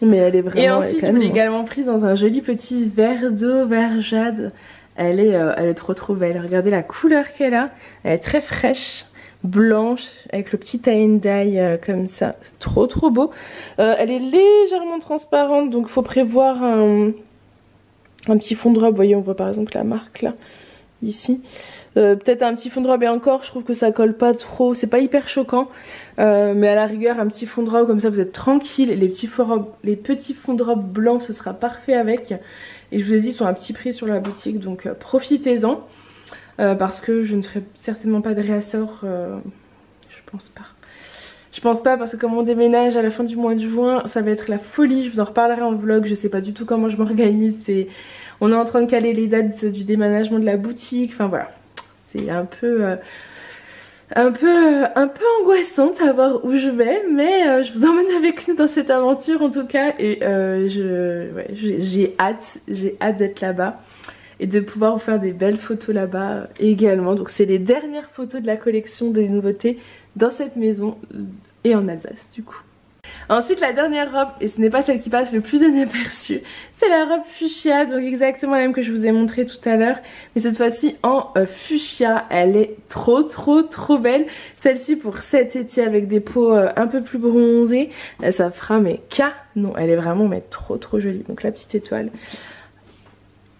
Mais elle est vraiment... Et ensuite je l'ai également prise dans un joli petit vert d'eau, vert jade. Elle est trop belle. Regardez la couleur qu'elle a. Elle est très fraîche, blanche, avec le petit tie and dye comme ça. Trop beau. Elle est légèrement transparente, donc faut prévoir un petit fond de robe. Vous voyez, on voit par exemple la marque là, ici. Peut-être un petit fond de robe et encore je trouve que ça colle pas trop, c'est pas hyper choquant, mais à la rigueur un petit fond de robe comme ça vous êtes tranquille. Les petits fonds de robe blancs ce sera parfait avec, et je vous ai dit ils sont à petit prix sur la boutique, donc profitez-en, parce que je ne ferai certainement pas de réassort, je pense pas parce que comme on déménage à la fin du mois de juin ça va être la folie. Je vous en reparlerai en vlog, je sais pas du tout comment je m'organise, on est en train de caler les dates du déménagement de la boutique, enfin voilà. C'est un peu angoissante à voir où je vais, mais je vous emmène avec nous dans cette aventure en tout cas, et j'ai hâte d'être là-bas. et de pouvoir vous faire des belles photos là-bas également. Donc c'est les dernières photos de la collection des nouveautés dans cette maison et en Alsace du coup. Ensuite la dernière robe, et ce n'est pas celle qui passe le plus inaperçue, c'est la robe fuchsia, donc exactement la même que je vous ai montré tout à l'heure, mais cette fois-ci en fuchsia. Elle est trop belle, celle-ci pour cet été avec des peaux un peu plus bronzées, ça fera mais canon, elle est vraiment mais trop jolie. Donc la petite étoile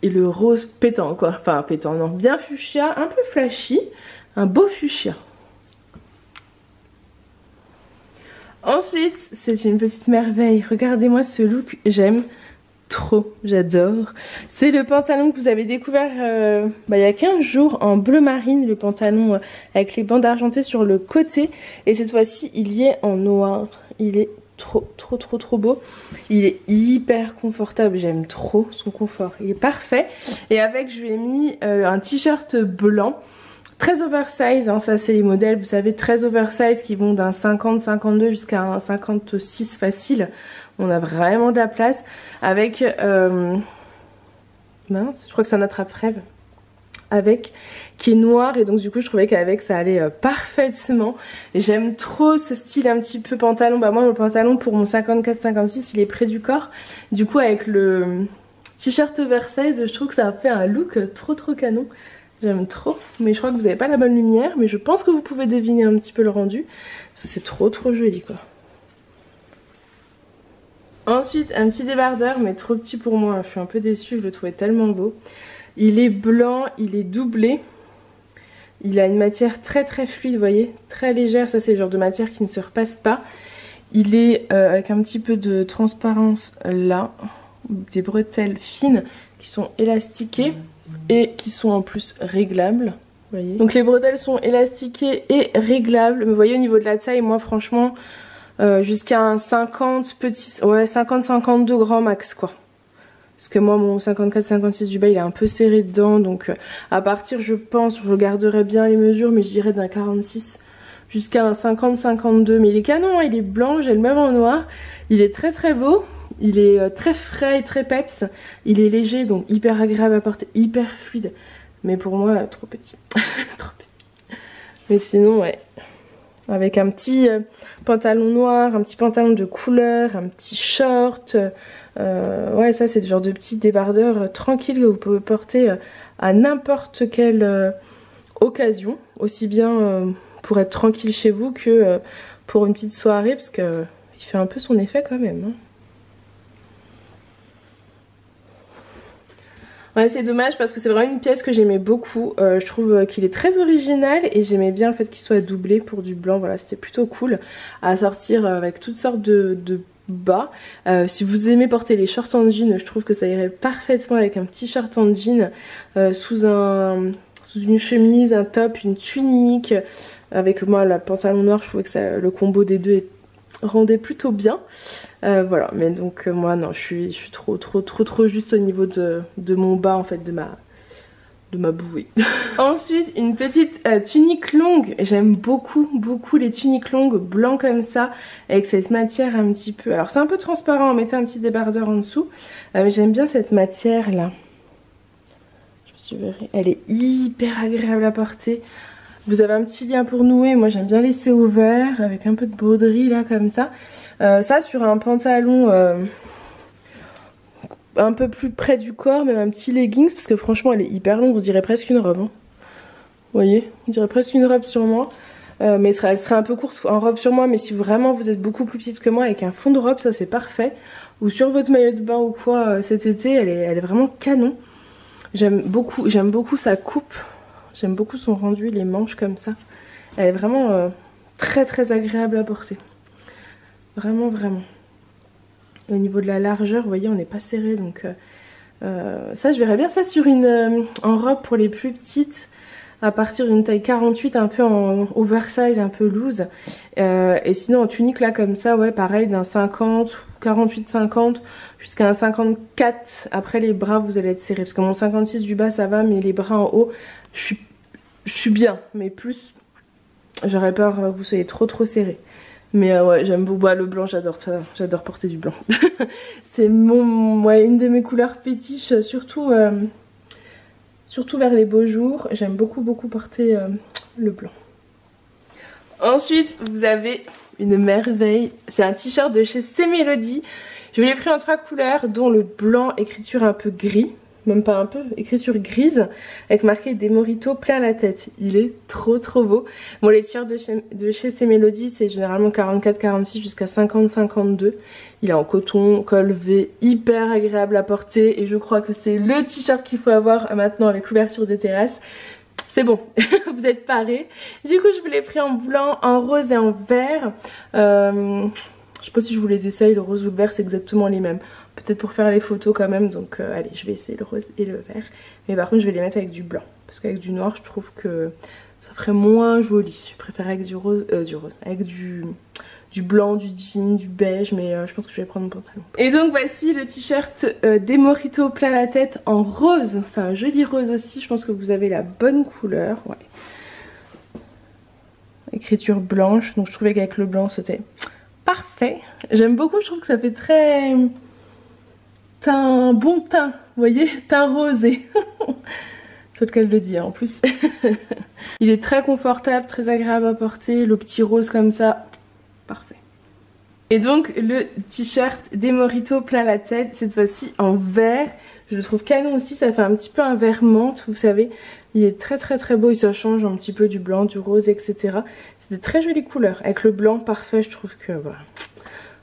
et le rose pétant quoi, enfin pétant non, bien fuchsia, un peu flashy, un beau fuchsia. Ensuite, c'est une petite merveille. Regardez-moi ce look, j'aime trop, j'adore. C'est le pantalon que vous avez découvert il y a 15 jours en bleu marine, le pantalon avec les bandes argentées sur le côté. Et cette fois-ci, il y est en noir. Il est trop beau. Il est hyper confortable, j'aime trop son confort. Il est parfait. Et avec, je lui ai mis un t-shirt blanc. Très oversize, hein, ça c'est les modèles, vous savez, très oversize qui vont d'un 50-52 jusqu'à un 56 facile. On a vraiment de la place. Avec, mince, je crois que c'est un attrape-rêve. Avec, qui est noir, et donc du coup je trouvais qu'avec ça allait parfaitement. J'aime trop ce style un petit peu pantalon. Bah moi mon pantalon pour mon 54-56 il est près du corps. Du coup avec le t-shirt oversize je trouve que ça fait un look trop canon. J'aime trop, mais je crois que vous n'avez pas la bonne lumière, mais je pense que vous pouvez deviner un petit peu le rendu. C'est trop joli quoi. Ensuite un petit débardeur, mais trop petit pour moi, je suis un peu déçue, je le trouvais tellement beau. Il est blanc, il est doublé. Il a une matière très fluide, vous voyez, très légère, ça c'est le genre de matière qui ne se repasse pas. Il est avec un petit peu de transparence là, des bretelles fines qui sont élastiquées. Et qui sont en plus réglables, vous voyez. Donc les bretelles sont élastiquées et réglables. Mais vous voyez au niveau de la taille, moi franchement jusqu'à un 50 petit, ouais 50-52 grands max quoi. Parce que moi mon 54-56 du bas il est un peu serré dedans. Donc à partir je pense, je regarderai bien les mesures, mais je dirais d'un 46 jusqu'à un 50-52. Mais il est canon, hein, il est blanc, j'ai le même en noir. Il est très beau. Il est très frais et très peps. Il est léger donc hyper agréable à porter, hyper fluide. Mais pour moi trop petit. Trop petit. Mais sinon ouais. Avec un petit pantalon noir, un petit pantalon de couleur, un petit short. Ouais ça c'est le genre de petit débardeur tranquille que vous pouvez porter à n'importe quelle occasion. Aussi bien pour être tranquille chez vous que pour une petite soirée. Parce que il fait un peu son effet quand même. Hein. Ouais c'est dommage parce que c'est vraiment une pièce que j'aimais beaucoup, je trouve qu'il est très original et j'aimais bien le fait qu'il soit doublé pour du blanc, voilà c'était plutôt cool à sortir avec toutes sortes de bas. Si vous aimez porter les shorts en jean, je trouve que ça irait parfaitement avec un petit short en jean sous une chemise, un top, une tunique, avec moi le pantalon noir je trouvais que le combo des deux rendait plutôt bien. Voilà, mais donc moi non, je suis trop juste au niveau de mon bas en fait, de ma bouée. Ensuite une petite tunique longue. J'aime beaucoup les tuniques longues blanc comme ça, avec cette matière un petit peu, alors c'est un peu transparent, on mettait un petit débardeur en dessous, mais j'aime bien cette matière là. Je verrai, elle est hyper agréable à porter. Vous avez un petit lien pour nouer, moi j'aime bien laisser ouvert avec un peu de broderie là comme ça. Ça sur un pantalon un peu plus près du corps, même un petit leggings, parce que franchement elle est hyper longue, on dirait presque une robe. Hein. Vous voyez, on dirait presque une robe sur moi. Mais elle serait un peu courte en robe sur moi, mais si vraiment vous êtes beaucoup plus petite que moi avec un fond de robe, ça c'est parfait. Ou sur votre maillot de bain ou quoi cet été, elle est vraiment canon. J'aime beaucoup sa coupe. J'aime beaucoup son rendu, les manches comme ça. Elle est vraiment très agréable à porter. Vraiment. Au niveau de la largeur, vous voyez, on n'est pas serré. Donc ça, je verrais bien ça sur en robe pour les plus petites. À partir d'une taille 48, un peu en oversize, un peu loose. Et sinon en tunique là comme ça, ouais pareil, d'un 50, 48-50 jusqu'à un 54. Après les bras vous allez être serré. Parce que mon 56 du bas ça va, mais les bras en haut, je suis bien. Mais plus, j'aurais peur que vous soyez trop serré. Mais ouais, j'aime beaucoup le blanc, j'adore porter du blanc. C'est une de mes couleurs fétiches, surtout surtout vers les beaux jours. J'aime beaucoup porter le blanc. Ensuite vous avez une merveille, c'est un t-shirt de chez C'est Mélodie. Je l'ai pris en 3 couleurs dont le blanc écriture un peu gris, même pas un peu, écriture grise avec marqué des mojitos plein la tête. Il est trop beau. Bon, les t-shirts de chez C'est Mélodie c'est généralement 44-46 jusqu'à 50-52. Il est en coton, col V, hyper agréable à porter et je crois que c'est le t-shirt qu'il faut avoir maintenant avec l'ouverture des terrasses. C'est bon, vous êtes parés. Du coup je vous l'ai pris en blanc, en rose et en vert. Je sais pas si je vous les essaye, le rose ou le vert c'est exactement les mêmes. Peut-être pour faire les photos quand même, donc allez je vais essayer le rose et le vert. Mais par contre je vais les mettre avec du blanc, parce qu'avec du noir je trouve que ça ferait moins joli. Je préfère avec du rose, avec du blanc, du jean, du beige, mais je pense que je vais prendre mon pantalon. Et donc voici le t-shirt des mojitos plein la tête en rose. C'est un joli rose aussi, je pense que vous avez la bonne couleur. Ouais. Écriture blanche, donc je trouvais qu'avec le blanc c'était parfait. J'aime beaucoup, je trouve que ça fait très teint, bon teint, vous voyez, teint rosé. C'est le cas de le dire en plus. Il est très confortable, très agréable à porter, le petit rose comme ça, parfait. Et donc le t-shirt des mojitos plein la tête, cette fois-ci en vert. Je le trouve canon aussi, ça fait un petit peu un vert menthe, vous savez. Il est très beau, il se change un petit peu du blanc, du rose, etc. C'est de très jolies couleurs. Avec le blanc parfait, je trouve que voilà,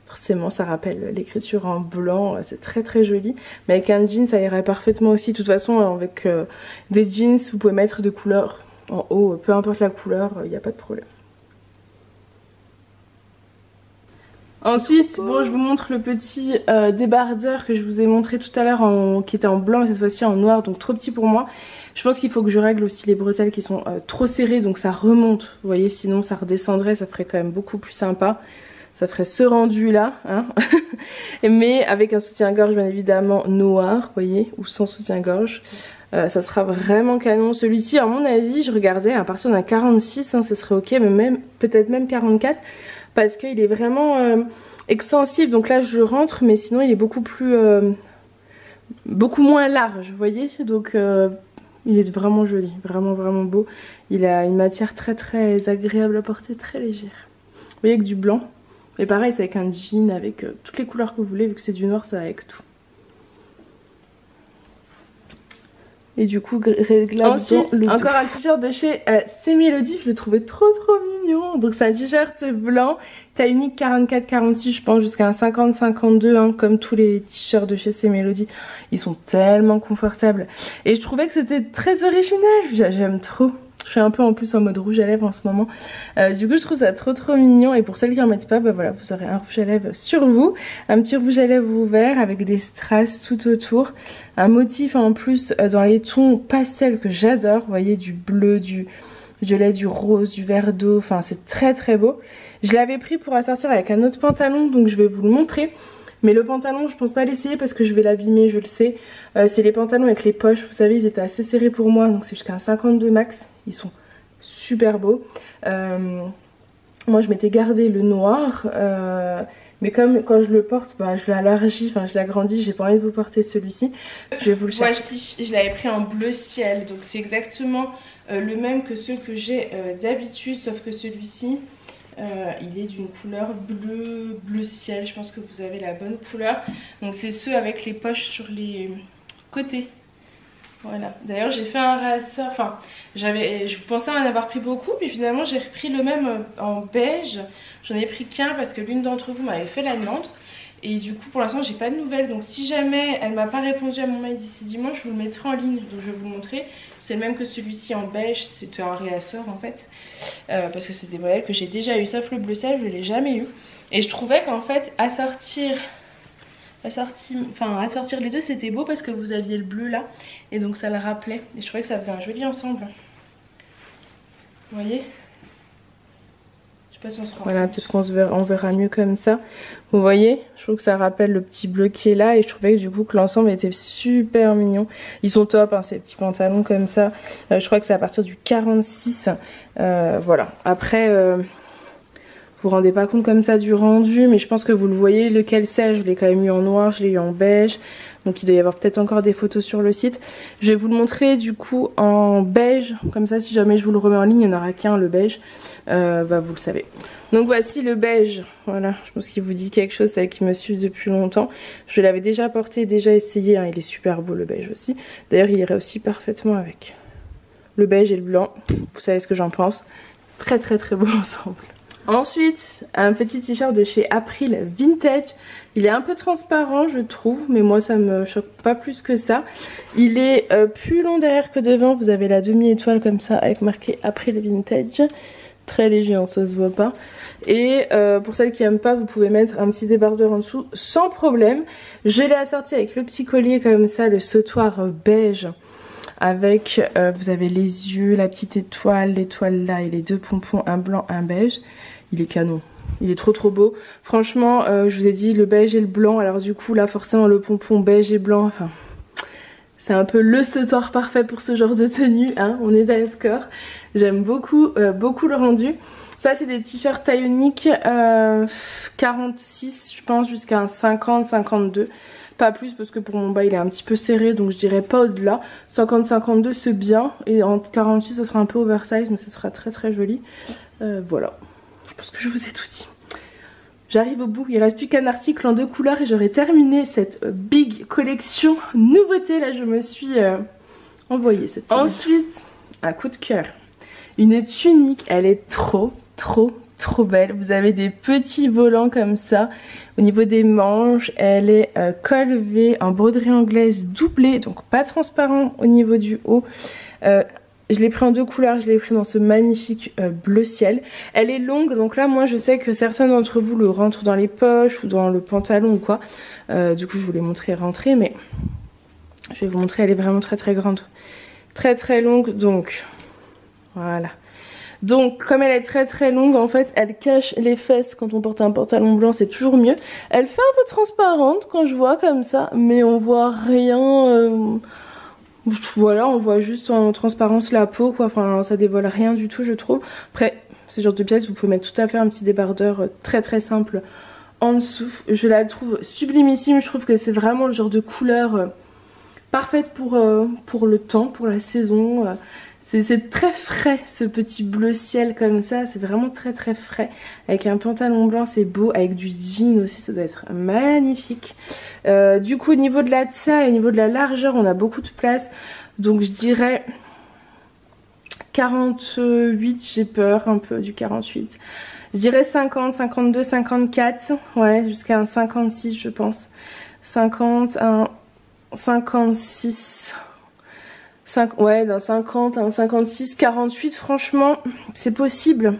forcément ça rappelle l'écriture en blanc, c'est très joli. Mais avec un jean ça irait parfaitement aussi. De toute façon avec des jeans vous pouvez mettre de couleurs en haut, peu importe la couleur, il n'y a pas de problème. Ensuite, bon, je vous montre le petit débardeur que je vous ai montré tout à l'heure qui était en blanc et cette fois-ci en noir, donc trop petit pour moi. Je pense qu'il faut que je règle aussi les bretelles qui sont trop serrées, donc ça remonte, vous voyez, sinon ça redescendrait, ça ferait quand même beaucoup plus sympa. Ça ferait ce rendu là, hein. Mais avec un soutien-gorge bien évidemment noir, vous voyez, ou sans soutien-gorge. Ça sera vraiment canon. Celui-ci, à mon avis, je regardais à partir d'un 46, hein, ça serait ok, mais peut-être même 44. Parce qu'il est vraiment extensif, donc là je le rentre, mais sinon il est beaucoup moins large, vous voyez. Donc il est vraiment joli, vraiment beau. Il a une matière très agréable à porter, très légère. Vous voyez, avec du blanc. Et pareil, c'est avec un jean, avec toutes les couleurs que vous voulez, vu que c'est du noir, ça va avec tout. Et du coup, réglable. Ensuite, encore un t-shirt de chez C'est Mélodie, je le trouvais trop mignon. Donc c'est un t-shirt blanc, taille unique 44-46, je pense jusqu'à un 50-52, hein, comme tous les t-shirts de chez C'est Mélodie. Ils sont tellement confortables. Et je trouvais que c'était très original, j'aime trop. Je suis un peu en plus en mode rouge à lèvres en ce moment. Du coup je trouve ça trop mignon. Et pour celles qui en mettent pas, bah voilà, vous aurez un rouge à lèvres sur vous. Un petit rouge à lèvres ouvert avec des strass tout autour. Un motif en plus dans les tons pastels que j'adore. Vous voyez, du bleu, du violet, du rose, du vert d'eau. Enfin c'est très beau. Je l'avais pris pour assortir avec un autre pantalon, donc je vais vous le montrer. Mais le pantalon je pense pas l'essayer parce que je vais l'abîmer, je le sais. C'est les pantalons avec les poches, vous savez, ils étaient assez serrés pour moi, donc c'est jusqu'à un 52 max. Ils sont super beaux. Moi je m'étais gardé le noir, mais comme quand je le porte, bah, je l'élargis, enfin je l'agrandis, j'ai pas envie de vous porter celui-ci. Je vais vous le chercher. Voici, je l'avais pris en bleu ciel, donc c'est exactement le même que ceux que j'ai d'habitude, sauf que celui-ci, il est d'une couleur bleu ciel. Je pense que vous avez la bonne couleur. Donc c'est ceux avec les poches sur les côtés. Voilà. D'ailleurs j'ai fait un réassort. Enfin je pensais en avoir pris beaucoup, mais finalement j'ai repris le même en beige. J'en ai pris qu'un parce que l'une d'entre vous m'avait fait la demande. Et du coup pour l'instant j'ai pas de nouvelles. Donc si jamais elle m'a pas répondu à mon mail d'ici dimanche, je vous le mettrai en ligne. Donc je vais vous le montrer. C'est le même que celui-ci en beige. C'était un réassort en fait. Parce que c'est des modèles que j'ai déjà eu. Sauf le bleu ciel, je l'ai jamais eu. Et je trouvais qu'en fait assortir les deux c'était beau parce que vous aviez le bleu là. Et donc ça le rappelait. Et je trouvais que ça faisait un joli ensemble. Vous voyez ? Je sais pas si on se rend compte. Voilà, peut-être qu'on verra mieux comme ça. Vous voyez, je trouve que ça rappelle le petit bleu qui est là. Et je trouvais que du coup que l'ensemble était super mignon. Ils sont top, hein, ces petits pantalons comme ça. Je crois que c'est à partir du 46. Voilà, après... vous rendez pas compte comme ça du rendu, mais je pense que vous le voyez lequel c'est. Je l'ai quand même eu en noir, je l'ai eu en beige, donc il doit y avoir peut-être encore des photos sur le site. Je vais vous le montrer du coup en beige, comme ça si jamais je vous le remets en ligne, il n'y en aura qu'un le beige, vous le savez. Donc voici le beige, voilà, je pense qu'il vous dit quelque chose, celle qui me suit depuis longtemps. Je l'avais déjà porté, déjà essayé, hein. Il est super beau le beige aussi. D'ailleurs il irait aussi parfaitement avec le beige et le blanc, vous savez ce que j'en pense. Très très très beau ensemble. Ensuite, un petit t-shirt de chez April Vintage. Il est un peu transparent je trouve, mais moi ça me choque pas plus que ça. Il est plus long derrière que devant, vous avez la demi-étoile comme ça avec marqué April Vintage. Très léger, hein, ça se voit pas. Et pour celles qui n'aiment pas, vous pouvez mettre un petit débardeur en dessous sans problème. Je l'ai assorti avec le petit collier comme ça, le sautoir beige. Avec, vous avez les yeux, la petite étoile, l'étoile là et les deux pompons, un blanc, un beige. Il est canon. Il est trop trop beau. Franchement, je vous ai dit le beige et le blanc. Alors du coup là forcément le pompon beige et blanc, enfin... C'est un peu le sautoir parfait pour ce genre de tenue, hein, on est d'accord. J'aime beaucoup, beaucoup le rendu. Ça c'est des t-shirts taille unique, 46 je pense jusqu'à un 50, 52. Pas plus parce que pour mon bas il est un petit peu serré, donc je dirais pas au-delà. 50, 52 c'est bien, et en 46 ce sera un peu oversize, mais ce sera très très joli. Voilà, je pense que je vous ai tout dit. J'arrive au bout, il ne reste plus qu'un article en 2 couleurs et j'aurai terminé cette big collection nouveauté. Là je me suis envoyée cette semaine. Ensuite, un coup de cœur. Une tunique, elle est trop belle. Vous avez des petits volants comme ça. Au niveau des manches, elle est col V en broderie anglaise doublée, donc pas transparent au niveau du haut. Je l'ai pris en 2 couleurs, je l'ai pris dans ce magnifique bleu ciel. Elle est longue, donc là moi je sais que certains d'entre vous le rentrent dans les poches ou dans le pantalon ou quoi. Du coup je vous l'ai montré rentrée, mais je vais vous montrer, elle est vraiment très grande. Très longue, donc voilà. Donc comme elle est très longue, en fait elle cache les fesses quand on porte un pantalon blanc, c'est toujours mieux. Elle fait un peu transparente quand je vois comme ça, mais on voit rien... Voilà, on voit juste en transparence la peau quoi, enfin ça dévoile rien du tout je trouve. Après, ce genre de pièce vous pouvez mettre tout à fait un petit débardeur très simple en dessous. Je la trouve sublimissime, je trouve que c'est vraiment le genre de couleur parfaite pour le temps, pour la saison. C'est très frais ce petit bleu ciel comme ça, c'est vraiment très frais. Avec un pantalon blanc c'est beau, avec du jean aussi ça doit être magnifique. Du coup au niveau de la taille, au niveau de la largeur on a beaucoup de place. Donc je dirais 48, j'ai peur un peu du 48. Je dirais 50, 52, 54, ouais jusqu'à un 56 je pense. 50, un 56... ouais d'un 50 à un 56, 48 franchement c'est possible.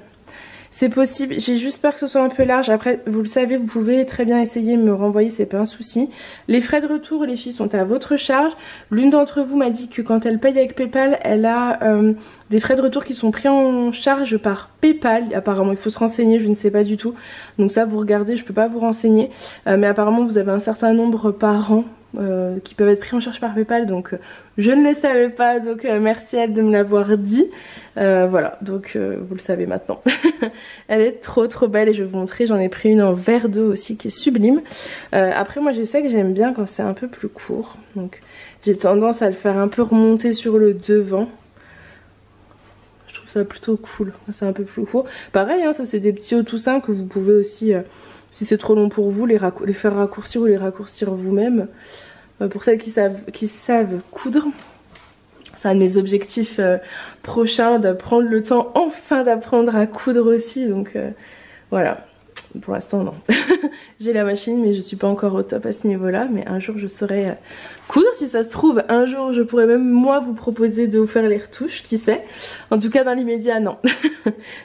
C'est possible, j'ai juste peur que ce soit un peu large. Après vous le savez, vous pouvez très bien essayer de me renvoyer, c'est pas un souci. Les frais de retour les filles sont à votre charge. L'une d'entre vous m'a dit que quand elle paye avec Paypal, elle a des frais de retour qui sont pris en charge par Paypal. Apparemment il faut se renseigner, je ne sais pas du tout. Donc ça vous regardez, je peux pas vous renseigner. Mais apparemment vous avez un certain nombre par an qui peuvent être pris en charge par Paypal, donc je ne le savais pas, donc merci à elle de me l'avoir dit. Voilà, donc vous le savez maintenant. Elle est trop belle et je vais vous montrer, j'en ai pris une en vert d'eau aussi qui est sublime. Après moi je sais que j'aime bien quand c'est un peu plus court, donc j'ai tendance à le faire un peu remonter sur le devant. Je trouve ça plutôt cool, c'est un peu plus court. Pareil hein, ça c'est des petits hauts tout simples que vous pouvez aussi... si c'est trop long pour vous, les faire raccourcir ou les raccourcir vous-même. Pour celles qui savent coudre, c'est un de mes objectifs prochains, d'apprendre le temps enfin d'apprendre à coudre aussi. Donc voilà, pour l'instant non. J'ai la machine mais je suis pas encore au top à ce niveau-là. Mais un jour je saurai coudre, si ça se trouve. Un jour je pourrais même moi vous proposer de vous faire les retouches, qui sait. En tout cas dans l'immédiat non.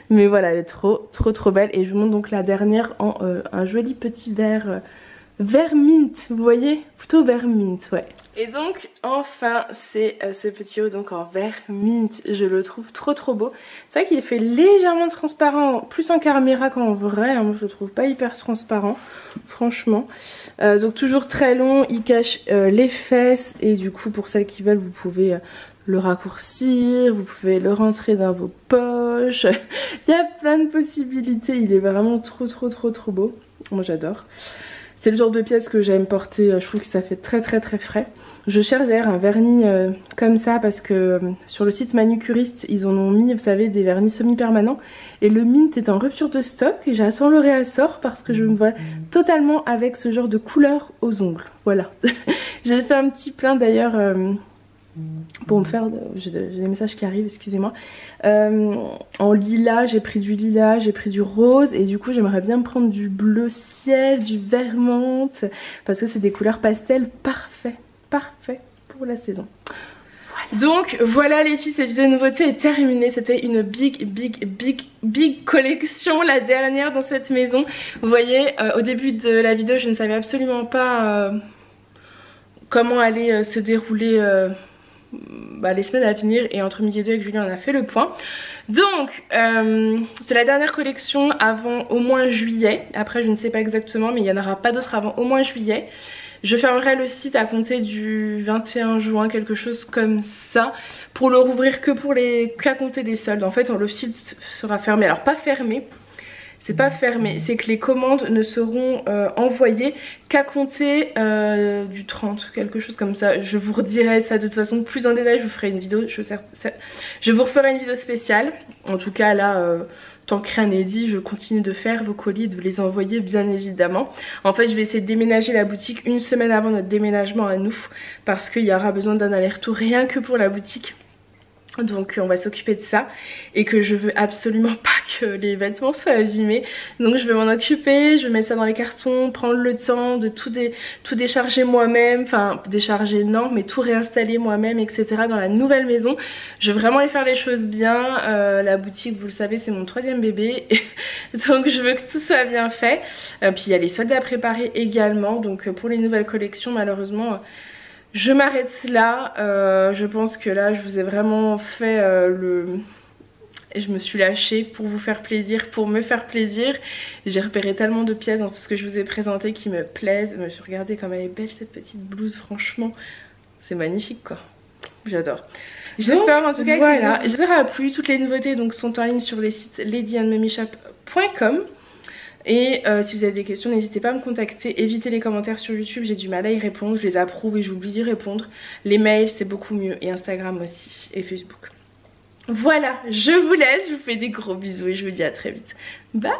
Mais voilà, elle est trop belle. Et je vous montre donc la dernière en un joli petit vert mint, vous voyez, plutôt vert mint, ouais. Et donc enfin c'est ce petit haut donc en vert mint, je le trouve trop beau. C'est vrai qu'il fait légèrement transparent, plus en caméra qu'en vrai, hein. Moi je le trouve pas hyper transparent franchement. Donc toujours très long, il cache les fesses et du coup pour celles qui veulent vous pouvez le raccourcir, vous pouvez le rentrer dans vos poches. Il y a plein de possibilités, il est vraiment trop beau. Moi j'adore. C'est le genre de pièce que j'aime porter, je trouve que ça fait très frais. Je cherche d'ailleurs un vernis comme ça parce que sur le site Manucuriste, ils en ont mis, vous savez, des vernis semi-permanents. Et le Mint est en rupture de stock et j'attends le réassort parce que je me vois totalement avec ce genre de couleur aux ongles. Voilà. J'ai fait un petit plein d'ailleurs pour me faire... J'ai des messages qui arrivent, excusez-moi. En lilas, j'ai pris du lilas, j'ai pris du rose et du coup j'aimerais bien prendre du bleu ciel, du vert menthe parce que c'est des couleurs pastel parfait pour la saison. Voilà. Donc voilà les filles, cette vidéo de nouveauté est terminée. C'était une big collection, la dernière dans cette maison. Vous voyez, au début de la vidéo je ne savais absolument pas comment allait se dérouler les semaines à venir, et entre midi et deux avec Julien on a fait le point. Donc c'est la dernière collection avant au moins juillet. Après je ne sais pas exactement, mais il n'y en aura pas d'autres avant au moins juillet. Je fermerai le site à compter du 21 juin, quelque chose comme ça, pour le rouvrir qu'à compter des soldes. En fait le site sera fermé, alors pas fermé, c'est pas fermé, c'est que les commandes ne seront envoyées qu'à compter du 30, quelque chose comme ça. Je vous redirai ça de toute façon plus en détail, je vous ferai une vidéo, je vous referai une vidéo spéciale. En tout cas là, tant que rien n'est dit, je continue de faire vos colis et de les envoyer bien évidemment. En fait je vais essayer de déménager la boutique une semaine avant notre déménagement à nous, parce qu'il y aura besoin d'un aller-retour rien que pour la boutique. Donc on va s'occuper de ça, et que je veux absolument pas que les vêtements soient abîmés. Donc je vais m'en occuper, je vais mettre ça dans les cartons, prendre le temps de tout décharger moi-même. Enfin décharger non, mais tout réinstaller moi-même, etc. dans la nouvelle maison. Je veux vraiment aller faire les choses bien. La boutique, vous le savez, c'est mon 3e bébé. Donc je veux que tout soit bien fait. Puis il y a les soldes à préparer également. Donc pour les nouvelles collections, malheureusement... je m'arrête là, je pense que là je vous ai vraiment fait je me suis lâchée pour vous faire plaisir, pour me faire plaisir. J'ai repéré tellement de pièces dans tout ce que je vous ai présenté qui me plaisent. Regardez comme elle est belle cette petite blouse, franchement c'est magnifique quoi, j'adore. J'espère en tout cas que voilà, ça vous aura plu. Toutes les nouveautés donc sont en ligne sur les sites ladyandmummyshop.com. Et si vous avez des questions, n'hésitez pas à me contacter. Évitez les commentaires sur YouTube, j'ai du mal à y répondre. Je les approuve et j'oublie d'y répondre. Les mails, c'est beaucoup mieux. Et Instagram aussi. Et Facebook. Voilà, je vous laisse. Je vous fais des gros bisous et je vous dis à très vite. Bye!